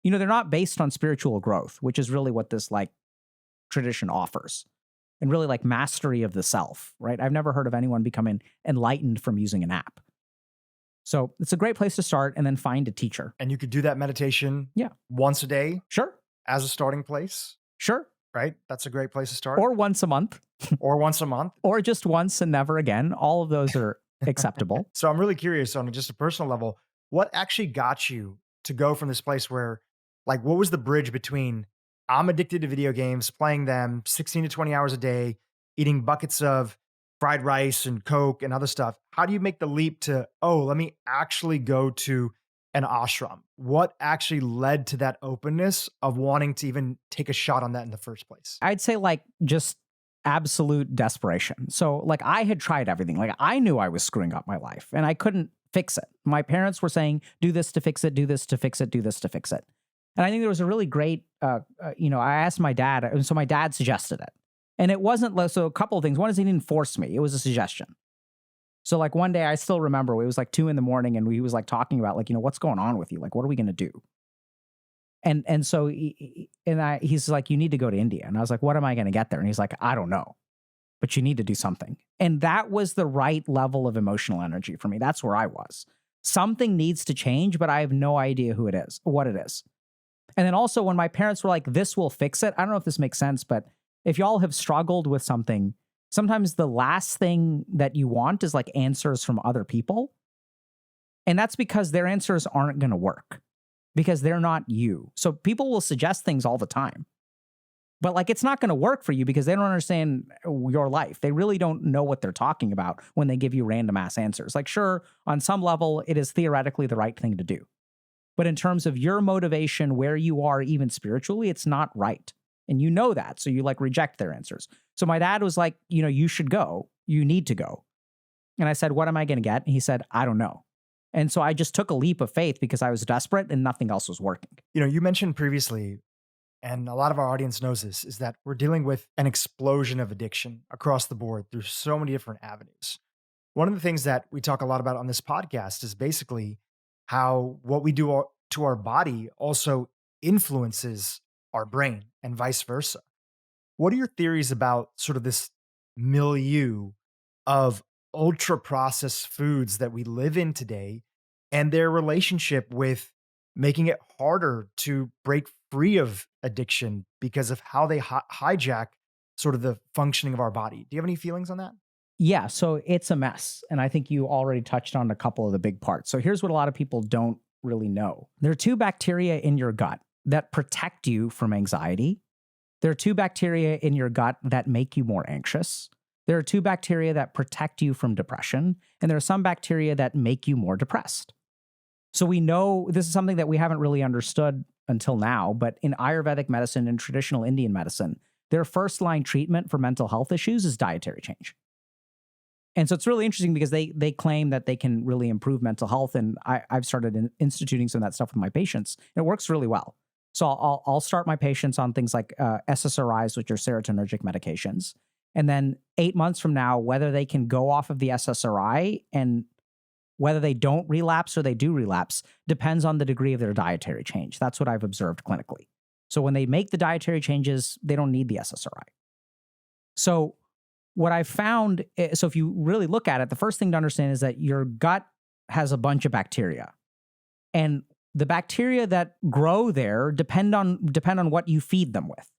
B: they're not based on spiritual growth, which is really what this tradition offers. And really mastery of the self, right? I've never heard of anyone becoming enlightened from using an app. So it's a great place to start and then find a teacher.
A: And you could do that meditation once a day.
B: Sure.
A: As a starting place.
B: Sure.
A: Right? That's a great place to start.
B: Or once a month.
A: Or once a month.
B: Or just once and never again. All of those are acceptable.
A: So I'm really curious on just a personal level, what actually got you to go from this place where, what was the bridge between I'm addicted to video games, playing them 16 to 20 hours a day, eating buckets of fried rice and Coke and other stuff. How do you make the leap to, let me actually go to an ashram? What actually led to that openness of wanting to even take a shot on that in the first place?
B: I'd say just absolute desperation. So I had tried everything. I knew I was screwing up my life and I couldn't fix it. My parents were saying, do this to fix it, do this to fix it, do this to fix it. And I think there was a really great, I asked my dad, and so my dad suggested it. And it wasn't, so a couple of things. One is he didn't force me. It was a suggestion. So one day I still remember it was 2 a.m. and he was talking about what's going on with you? What are we going to do? And so he's like, you need to go to India. And I was like, what am I going to get there? And he's like, I don't know, but you need to do something. And that was the right level of emotional energy for me. That's where I was. Something needs to change, but I have no idea what it is. And then also when my parents were like, this will fix it. I don't know if this makes sense, but if y'all have struggled with something, sometimes the last thing that you want is answers from other people. And that's because their answers aren't going to work because they're not you. So people will suggest things all the time, but it's not going to work for you because they don't understand your life. They really don't know what they're talking about when they give you random ass answers. Sure, on some level, it is theoretically the right thing to do. But in terms of your motivation, where you are even spiritually, it's not right. And you know that. So you reject their answers. So my dad was like, you should go. You need to go. And I said, what am I going to get? And he said, I don't know. And so I just took a leap of faith because I was desperate and nothing else was working.
A: You mentioned previously, and a lot of our audience knows this, is that we're dealing with an explosion of addiction across the board through so many different avenues. One of the things that we talk a lot about on this podcast is basically how what we do to our body also influences our brain and vice versa. What are your theories about sort of this milieu of ultra processed foods that we live in today and their relationship with making it harder to break free of addiction because of how they hijack sort of the functioning of our body. Do you have any feelings on that?
B: Yeah, so it's a mess. And I think you already touched on a couple of the big parts. So here's what a lot of people don't really know. There are two bacteria in your gut that protect you from anxiety. There are two bacteria in your gut that make you more anxious. There are two bacteria that protect you from depression. And there are some bacteria that make you more depressed. So we know this is something that we haven't really understood until now, but in Ayurvedic medicine and traditional Indian medicine, their first line treatment for mental health issues is dietary change. And so it's really interesting because they claim that they can really improve mental health. And I've started instituting some of that stuff with my patients. And it works really well. So I'll start my patients on things like SSRIs, which are serotonergic medications. And then 8 months from now, whether they can go off of the SSRI and whether they don't relapse or they do relapse depends on the degree of their dietary change. That's what I've observed clinically. So when they make the dietary changes, they don't need the SSRI. So what I've found, so if you really look at it, the first thing to understand is that your gut has a bunch of bacteria. And the bacteria that grow there depend on what you feed them with.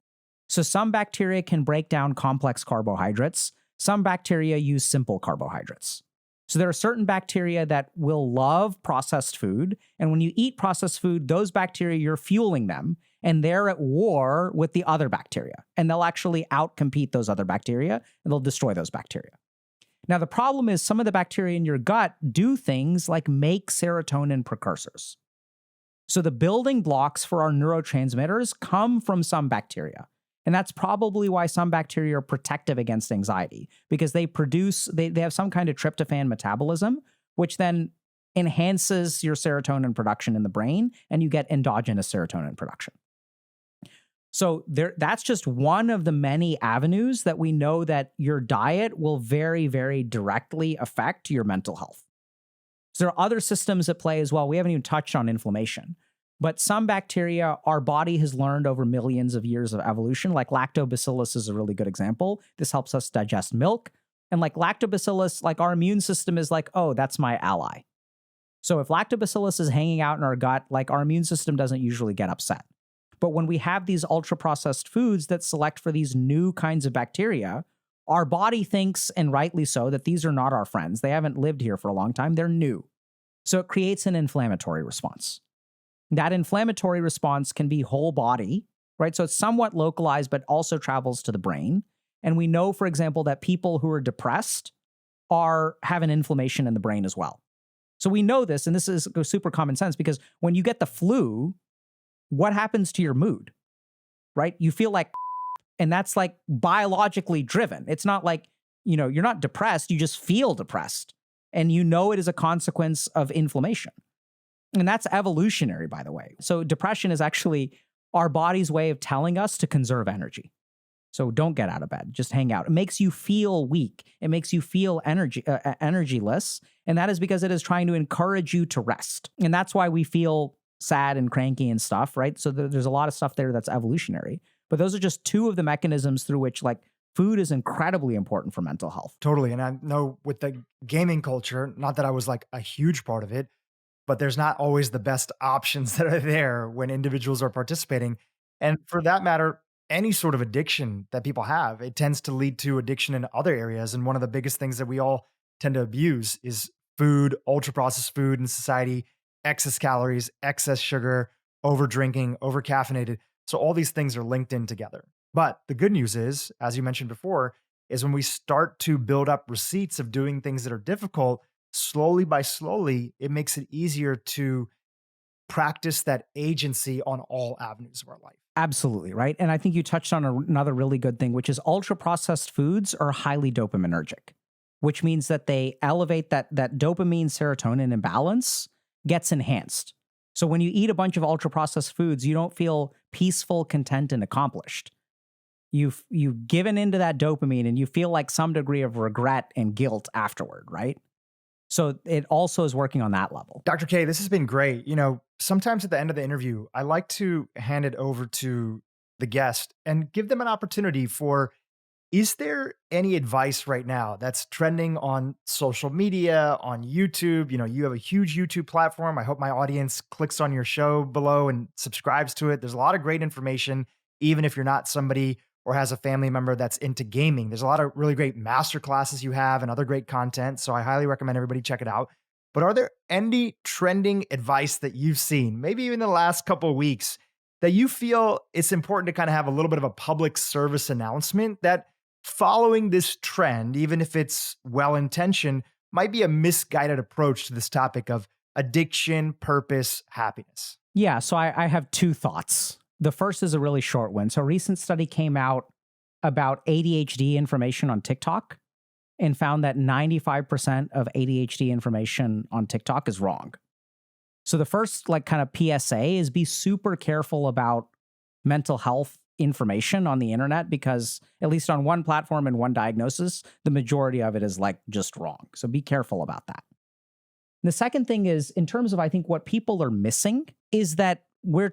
B: So some bacteria can break down complex carbohydrates. Some bacteria use simple carbohydrates. So there are certain bacteria that will love processed food. And when you eat processed food, those bacteria, you're fueling them. And they're at war with the other bacteria. And they'll actually outcompete those other bacteria, and they'll destroy those bacteria. Now, the problem is some of the bacteria in your gut do things like make serotonin precursors. So the building blocks for our neurotransmitters come from some bacteria. And that's probably why some bacteria are protective against anxiety, because they have some kind of tryptophan metabolism, which then enhances your serotonin production in the brain, and you get endogenous serotonin production. So that's just one of the many avenues that we know that your diet will very, very directly affect your mental health. So there are other systems at play as well. We haven't even touched on inflammation. But some bacteria our body has learned over millions of years of evolution, like lactobacillus is a really good example. This helps us digest milk. And like lactobacillus, like our immune system is like, oh, that's my ally. So if lactobacillus is hanging out in our gut, like our immune system doesn't usually get upset. But when we have these ultra-processed foods that select for these new kinds of bacteria, our body thinks, and rightly so, that these are not our friends. They haven't lived here for a long time. They're new. So it creates an inflammatory response. That inflammatory response can be whole body, right? So it's somewhat localized, but also travels to the brain. And we know, for example, that people who are depressed have an inflammation in the brain as well. So we know this, and this is super common sense, because when you get the flu, what happens to your mood, right? You feel like, and that's like biologically driven. It's not like, you're not depressed, you just feel depressed. And you know it is a consequence of inflammation. And that's evolutionary, by the way. So depression is actually our body's way of telling us to conserve energy. So don't get out of bed, just hang out. It makes you feel weak. It makes you feel energyless. And that is because it is trying to encourage you to rest. And that's why we feel sad and cranky and stuff, right? So there's a lot of stuff there that's evolutionary. But those are just two of the mechanisms through which like food is incredibly important for mental health.
A: Totally. And I know with the gaming culture, not that I was like a huge part of it, but there's not always the best options that are there when individuals are participating. And for that matter, any sort of addiction that people have, it tends to lead to addiction in other areas. And one of the biggest things that we all tend to abuse is food, ultra processed food in society, excess calories, excess sugar, over drinking, over caffeinated. So all these things are linked in together. But the good news is, as you mentioned before, is when we start to build up receipts of doing things that are difficult, slowly by slowly, it makes it easier to practice that agency on all avenues of our life.
B: Absolutely, right? And I think you touched on another really good thing, which is ultra-processed foods are highly dopaminergic, which means that they elevate that dopamine serotonin imbalance gets enhanced. So when you eat a bunch of ultra-processed foods, you don't feel peaceful, content, and accomplished. You've given into that dopamine and you feel like some degree of regret and guilt afterward, right? So it also is working on that level.
A: Dr. K, this has been great. Sometimes at the end of the interview, I like to hand it over to the guest and give them an opportunity for Is there any advice right now that's trending on social media, on YouTube? You know, you have a huge YouTube platform. I hope my audience clicks on your show below and subscribes to it. There's a lot of great information, even if you're not somebody or has a family member that's into gaming. There's a lot of really great master classes you have and other great content. So I highly recommend everybody check it out. But are there any trending advice that you've seen, maybe even in the last couple of weeks, that you feel it's important to kind of have a little bit of a public service announcement that following this trend, even if it's well intentioned, might be a misguided approach to this topic of addiction, purpose, happiness?
B: Yeah, so I have two thoughts. The first is a really short one. So a recent study came out about ADHD information on TikTok and found that 95% of ADHD information on TikTok is wrong. So the first like kind of PSA is be super careful about mental health information on the internet, because at least on one platform and one diagnosis, the majority of it is like just wrong. So be careful about that. The second thing is, in terms of, I think what people are missing is that we're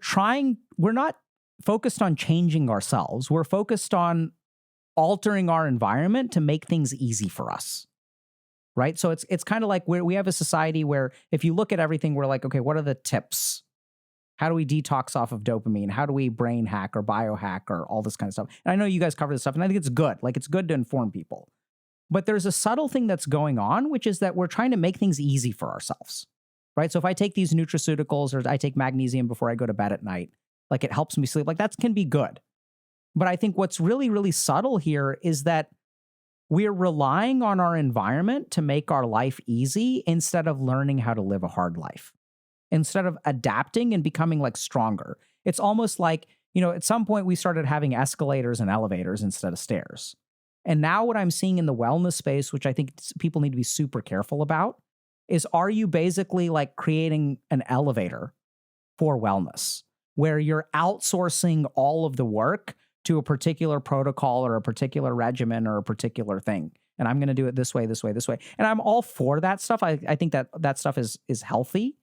B: not focused on changing ourselves. We're focused on altering our environment to make things easy for us. Right? So it's kind of like we have a society where if you look at everything, we're like, okay, what are the tips? How do we detox off of dopamine? How do we brain hack or biohack or all this kind of stuff? And I know you guys cover this stuff, and I think it's good. Like, it's good to inform people. But there's a subtle thing that's going on, which is that we're trying to make things easy for ourselves, right? So if I take these nutraceuticals or I take magnesium before I go to bed at night, like it helps me sleep, like that can be good. But I think what's really, really subtle here is that we're relying on our environment to make our life easy instead of learning how to live a hard life, instead of adapting and becoming like stronger. It's almost like, at some point we started having escalators and elevators instead of stairs. And now what I'm seeing in the wellness space, which I think people need to be super careful about, is are you basically like creating an elevator for wellness where you're outsourcing all of the work to a particular protocol or a particular regimen or a particular thing. And I'm going to do it this way, this way, this way. And I'm all for that stuff. I think that stuff is healthy.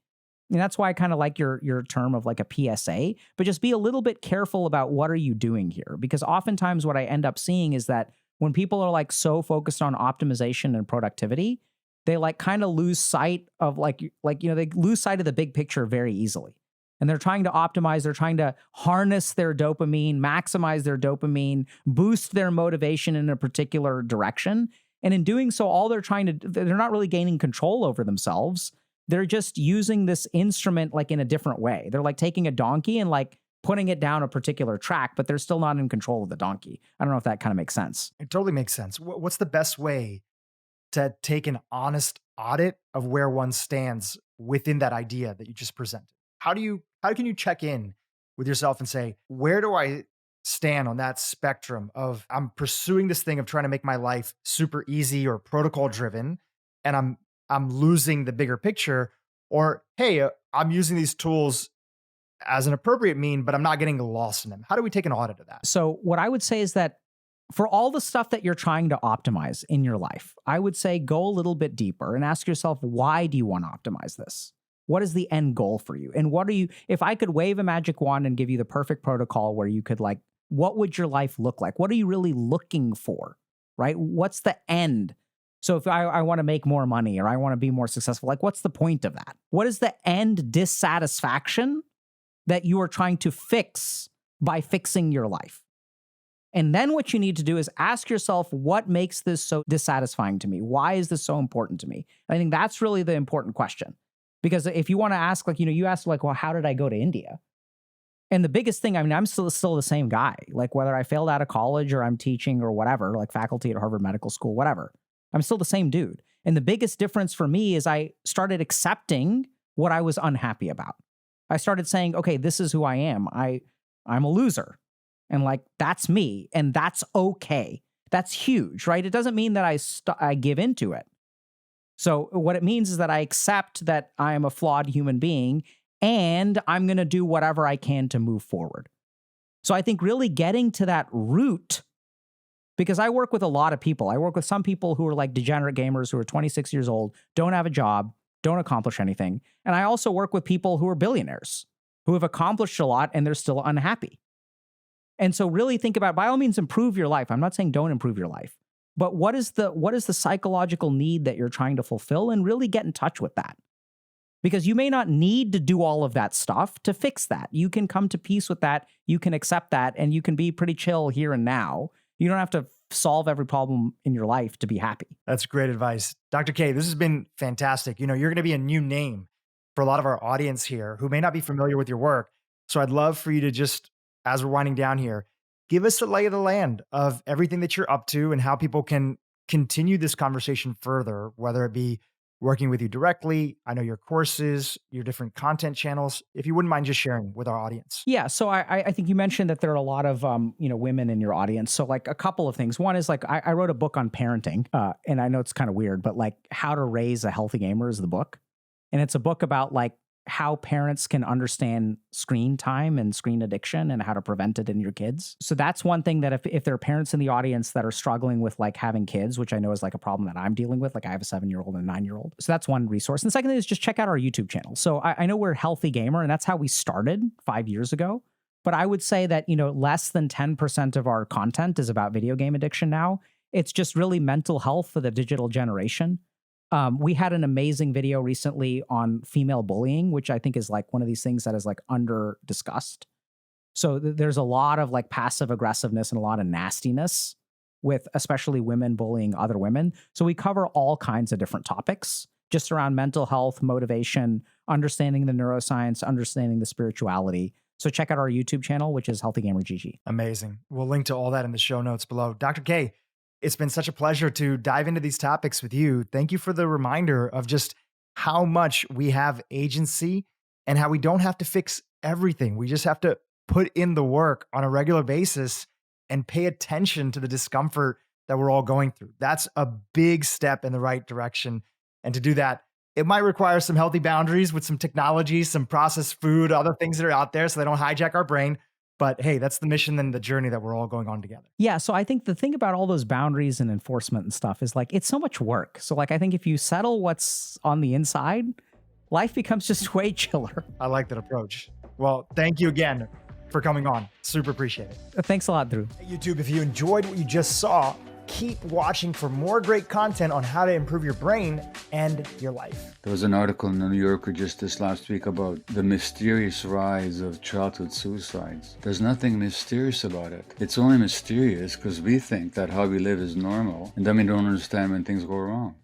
B: And that's why I kind of like your term of like a PSA, but just be a little bit careful about what are you doing here? Because oftentimes what I end up seeing is that when people are like so focused on optimization and productivity, they like kind of lose sight of they lose sight of the big picture very easily. And they're trying to optimize, they're trying to harness their dopamine, maximize their dopamine, boost their motivation in a particular direction. And in doing so, they're not really gaining control over themselves. They're just using this instrument like in a different way. They're like taking a donkey and like putting it down a particular track, but they're still not in control of the donkey. I don't know if that kind of makes sense.
A: It totally makes sense. What's the best way to take an honest audit of where one stands within that idea that you just presented? How can you check in with yourself and say, where do I stand on that spectrum of I'm pursuing this thing of trying to make my life super easy or protocol driven, and I'm losing the bigger picture, or hey, I'm using these tools as an appropriate mean, but I'm not getting lost in them. How do we take an audit of that?
B: So what I would say is that for all the stuff that you're trying to optimize in your life, I would say go a little bit deeper and ask yourself, why do you want to optimize this? What is the end goal for you? And if I could wave a magic wand and give you the perfect protocol where you could like, what would your life look like? What are you really looking for, right? What's the end? So if I want to make more money or I want to be more successful, like what's the point of that? What is the end dissatisfaction that you are trying to fix by fixing your life? And then what you need to do is ask yourself, what makes this so dissatisfying to me? Why is this so important to me? And I think that's really the important question. Because if you want to ask, like, you asked like, well, how did I go to India? And the biggest thing, I'm still the same guy. Like whether I failed out of college or I'm teaching or whatever, like faculty at Harvard Medical School, whatever, I'm still the same dude. And the biggest difference for me is I started accepting what I was unhappy about. I started saying, okay, this is who I am. I'm a loser. And like, that's me. And that's okay. That's huge, right? It doesn't mean that I give into it. So what it means is that I accept that I am a flawed human being and I'm going to do whatever I can to move forward. So I think really getting to that root, because I work with a lot of people. I work with some people who are like degenerate gamers who are 26 years old, don't have a job, don't accomplish anything. And I also work with people who are billionaires who have accomplished a lot and they're still unhappy. And so really think about, by all means, improve your life. I'm not saying don't improve your life, but what is the psychological need that you're trying to fulfill, and really get in touch with that. Because you may not need to do all of that stuff to fix that. You can come to peace with that. You can accept that, and you can be pretty chill here and now. You don't have to solve every problem in your life to be happy.
A: That's great advice. Dr. K, this has been fantastic. You're going to be a new name for a lot of our audience here who may not be familiar with your work. So I'd love for you to just, as we're winding down here, give us a lay of the land of everything that you're up to and how people can continue this conversation further, whether it be working with you directly, I know your courses, your different content channels, if you wouldn't mind just sharing with our audience.
B: Yeah. So I think you mentioned that there are a lot of, women in your audience. So like a couple of things. One is like, I wrote a book on parenting, and I know it's kind of weird, but like How to Raise a Healthy Gamer is the book. And it's a book about like how parents can understand screen time and screen addiction and how to prevent it in your kids. So that's one thing that if there are parents in the audience that are struggling with like having kids, which I know is like a problem that I'm dealing with, like I have a 7-year-old and a 9-year-old. So that's one resource. And the second thing is just check out our YouTube channel. So I know we're Healthy Gamer, and that's how we started 5 years ago. But I would say that, less than 10% of our content is about video game addiction now. It's just really mental health for the digital generation. We had an amazing video recently on female bullying, which I think is like one of these things that is like under discussed. So there's a lot of like passive aggressiveness and a lot of nastiness with especially women bullying other women. So we cover all kinds of different topics just around mental health, motivation, understanding the neuroscience, understanding the spirituality. So check out our YouTube channel, which is Healthy Gamer GG.
A: Amazing. We'll link to all that in the show notes below. Dr. K, it's been such a pleasure to dive into these topics with you. Thank you for the reminder of just how much we have agency and how we don't have to fix everything. We just have to put in the work on a regular basis and pay attention to the discomfort that we're all going through. That's a big step in the right direction. And to do that, it might require some healthy boundaries with some technology, some processed food, other things that are out there so they don't hijack our brain. But hey, that's the mission and the journey that we're all going on together.
B: Yeah. So I think the thing about all those boundaries and enforcement and stuff is like, it's so much work. So like, I think if you settle what's on the inside, life becomes just way chiller.
A: I like that approach. Well, thank you again for coming on. Super appreciate it.
B: Thanks a lot, Dhru.
A: Hey, YouTube, if you enjoyed what you just saw, keep watching for more great content on how to improve your brain and your life.
C: There was an article in the New Yorker just this last week about the mysterious rise of childhood suicides. There's nothing mysterious about it. It's only mysterious because we think that how we live is normal, and then we don't understand when things go wrong.